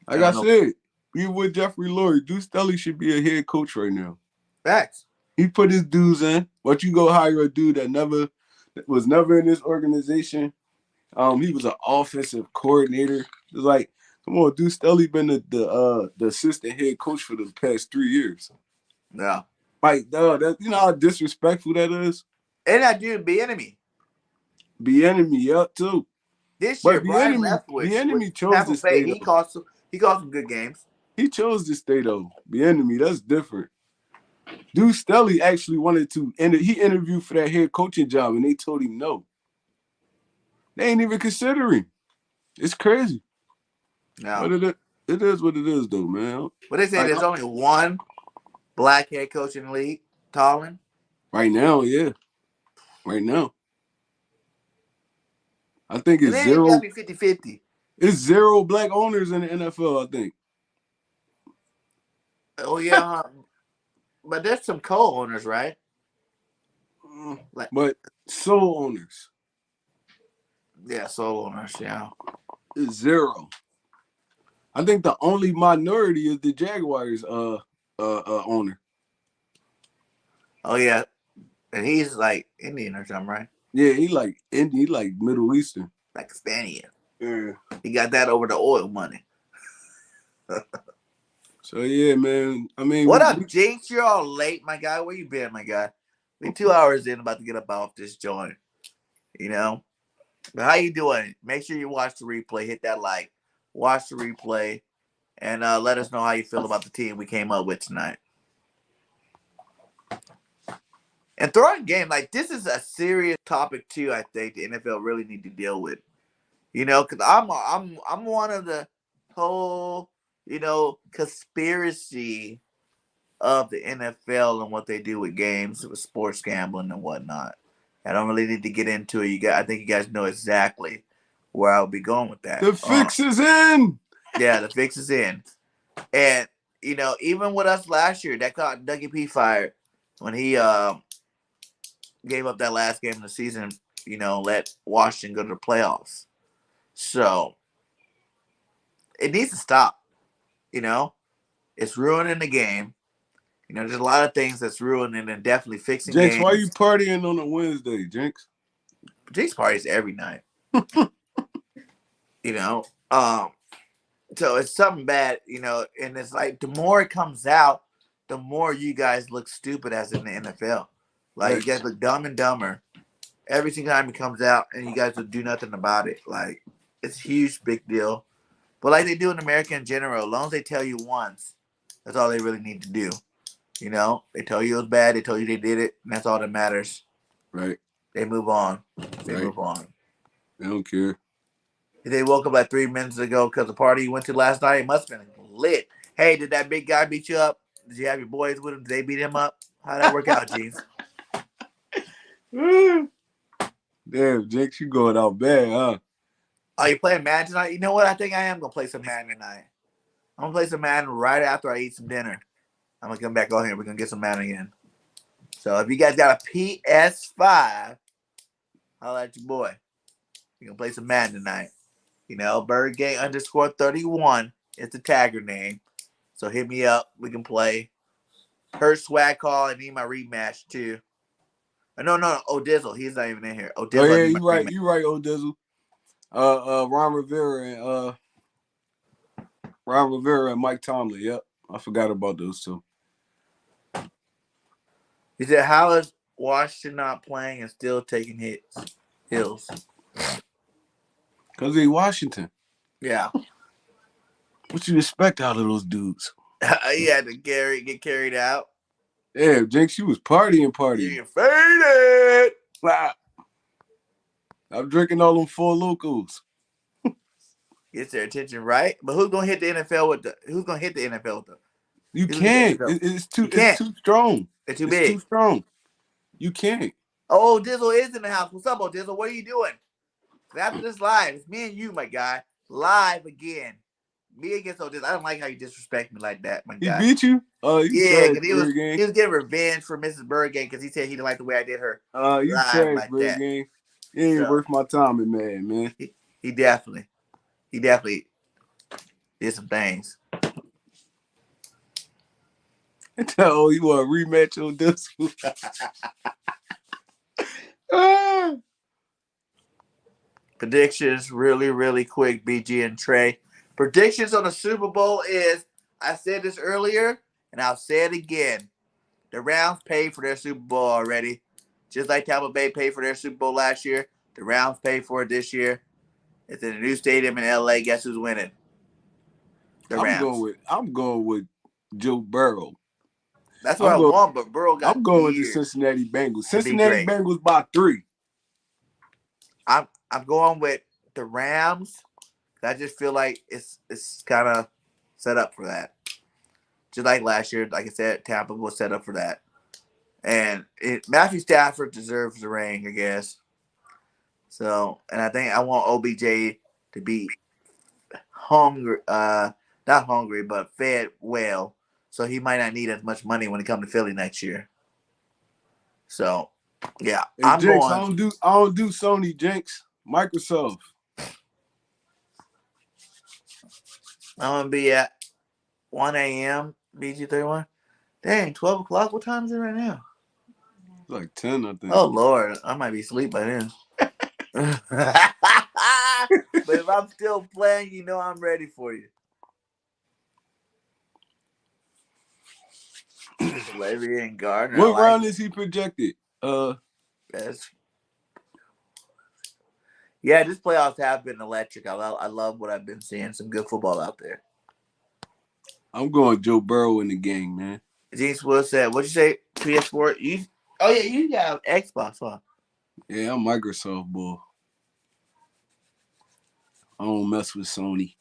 I Like I don't know. said, even with Jeffrey Lurie, Deuce Staley should be a head coach right now. Facts. He put his dues in. But you go hire a dude that was never in this organization. He was an offensive coordinator. It's like, come on, Deuce Staley been the assistant head coach for the past 3 years. Yeah. Like, dog, that, you know how disrespectful that is? And that dude be enemy. Be enemy up too. This year, But Brian the Leftwich with enemy chose Tampa to Bay, stay he though. called some good games. He chose to stay though. The enemy, that's different. Deuce Staley actually wanted to, and he interviewed for that head coaching job, and they told him no. They ain't even considering. It's crazy. No. But it is what it is, though, man. But they say Like, there's only one black head coach in the league, Tallin. right now, yeah. Right now. I think And it's then it got zero. to be 50-50. It's zero black owners in the NFL, I think. Oh, yeah. But there's some co-owners, right? Like, But sole owners yeah, sole owners, yeah. is zero. I think the only minority is the Jaguars owner. Oh, yeah. And he's like Indian or something, right? Yeah, he like Middle Eastern. Pakistani. Yeah. He got that over the oil money. So yeah, man. I mean, What up, Jinx? You're all late, my guy. Where you been, my guy? We 2 hours in, about to get up off this joint. You know? But how you doing? Make sure you watch the replay. Hit that like. Watch the replay. And let us know how you feel about the team we came up with tonight. And throwing game, like this is a serious topic too. I think the NFL really need to deal with. You know, because I'm one of the whole conspiracy of the NFL and what they do with games, with sports gambling and whatnot. I don't really need to get into it. I think you guys know exactly where I'll be going with that. the fix is in. Yeah, the fix is in. And even with us last year, that got Dougie P fired when he gave up that last game of the season. Let Washington go to the playoffs. So it needs to stop. It's ruining the game. There's a lot of things that's ruining and definitely fixing Jinx, games. why you partying on a Wednesday, Jinx? Jinx parties every night. So it's something bad, and it's like the more it comes out, the more you guys look stupid as in the NFL. Like you guys look dumb and dumber every single time it comes out, and you guys will do nothing about it. Like it's a huge, big deal. But like they do in America in general, as long as they tell you once, that's all they really need to do. They tell you it was bad, they told you they did it, and that's all that matters. Right. They move on. Move on. They don't care. They woke up like 3 minutes ago because the party you went to last night must have been lit. Hey, did that big guy beat you up? Did you have your boys with him? Did they beat him up? How'd that work out, Jeans? Damn, Jinx, you going out bad, huh? Are you playing Madden tonight? You know what? I think I am going to play some Madden tonight. I'm going to play some Madden right after I eat some dinner. I'm going to come back on here. We're going to get some Madden again. So if you guys got a PS5, holla at your boy. We can play some Madden tonight. You know, BIRDGANG _31 is the tagger name. So hit me up. We can play. Her swag call. I need my rematch too. No. Dizzle. He's not even in here. Oh Dizzle. yeah, I need my you right. rematch. You right, Dizzle. Ron Rivera and Mike Tomlin. Yep, I forgot about those two. He said, "How is Washington not playing and still taking hills?" Cause they Washington. Yeah. What you expect out of those dudes? He had to get carried out. Yeah, Jinx, you was partying. You get faded. Wow. I'm drinking all them Four Locos. Gets their attention, right? But who's gonna hit the NFL with the? Who's gonna hit the NFL with the? You Who's gonna hit can't. the NFL? It's You too. It's can't. too strong. They're too It's too big. strong. You can't. Oh, Dizzle is in the house. What's up, Dizzle? What are you doing? After this live, it's me and you, my guy. Live again. Me against Dizzle. I don't like how you disrespect me like that, my He guy. beat you? You Yeah, trash, because BIRDGANG. he was getting revenge for Mrs. BIRDGANG because he said he didn't like the way I did her You live trash, like that. BIRDGANG. You ain't So worth my time, man. he definitely did some things. Oh, you want a rematch on this one? Predictions really quick, BG and Trey. Predictions on the Super Bowl is, I said this earlier, and I'll say it again. The Rams paid for their Super Bowl already. Just like Tampa Bay paid for their Super Bowl last year, the Rams paid for it this year. It's in a new stadium in LA. Guess who's winning? The Rams. I'm going with Joe Burrow. That's what I want, but Burrow got I'm going with the years Cincinnati Bengals. to be Cincinnati great. Bengals by 3. I'm going with the Rams. I just feel like it's kind of set up for that. Just like last year, like I said, Tampa was set up for that. And Matthew Stafford deserves the ring, I guess. So, and I think I want OBJ to be hungry, not hungry, but fed well. So he might not need as much money when it comes to Philly next year. So, yeah, Hey, Jinx, I don't do Sony, Jinx. Microsoft. I'm gonna be at 1 a.m. BG31. Dang, 12 o'clock. What time is it right now? It's like 10, I think. Oh Lord, I might be asleep by then. But if I'm still playing, you know I'm ready for you. Levy and Gardner. What round is he projected? That's yeah. This playoffs have been electric. I love what I've been seeing. Some good football out there. I'm going Joe Burrow in the game, man. James Will said, "What'd you say? PS4? Oh yeah, you got Xbox, huh?" Yeah, I'm Microsoft boy. I don't mess with Sony.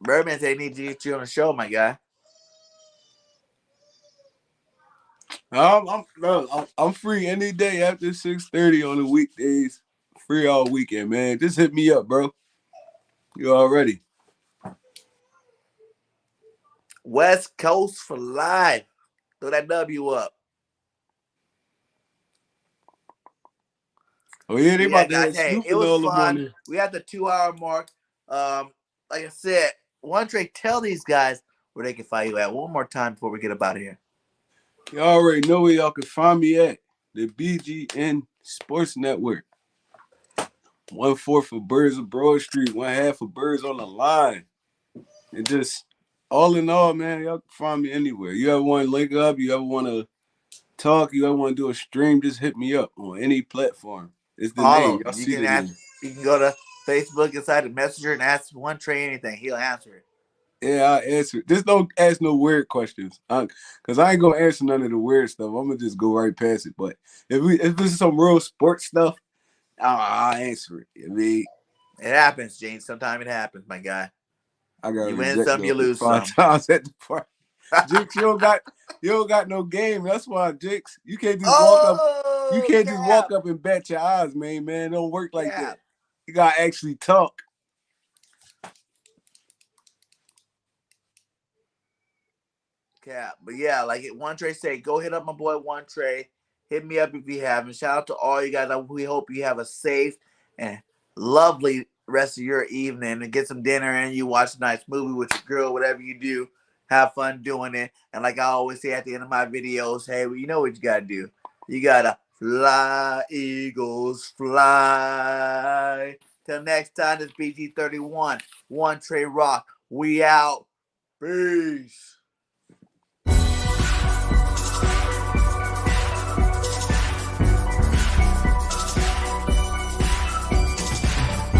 Birdman said, "They need to get you on the show, my guy." I'm free any day after 6:30 on the weekdays. Free all weekend, man. Just hit me up, bro. You already. West Coast for life. Throw that W up. Oh yeah, they about to Guys. have Hey, Snoop it and was all them on fun. there. We had the 2 hour mark. Like I said, One Tre, tell these guys where they can find you at one more time before we get up out of here. You already know where y'all can find me at. The BGN Sports Network. 1/4 for Birds of Broad Street, 1/2 for Birds on the Line. And just all in all, man, y'all can find me anywhere. You ever want to link up? You ever want to talk? You ever want to do a stream? Just hit me up on any platform. It's the All name. of Y'all them. You see can the ask. name. You can go to Facebook inside the messenger and ask One Tre anything. He'll answer it. Yeah, I'll answer. Just don't ask no weird questions. Because I ain't going to answer none of the weird stuff. I'm going to just go right past it. But if this is some real sports stuff, I'll answer it. I mean, It happens, Gene. Sometimes it happens, my guy. I got You win rejected some, you lose 5 some. times at the party. Jinx, you don't got no game. That's why, Jinx, you can't just walk up. You can't just walk up and bat your eyes, man. It don't work like that. You gotta actually talk. Cap. But yeah, like One Trey say, go hit up my boy One Trey. Hit me up if you haven't. Shout out to all you guys. We hope you have a safe and lovely rest of your evening and get some dinner and you watch a nice movie with your girl, whatever you do. Have fun doing it. And like I always say at the end of my videos, hey, well, you know what you gotta do. You gotta fly, Eagles, fly. Till next time, this BG31, One Trey Rock. We out. Peace.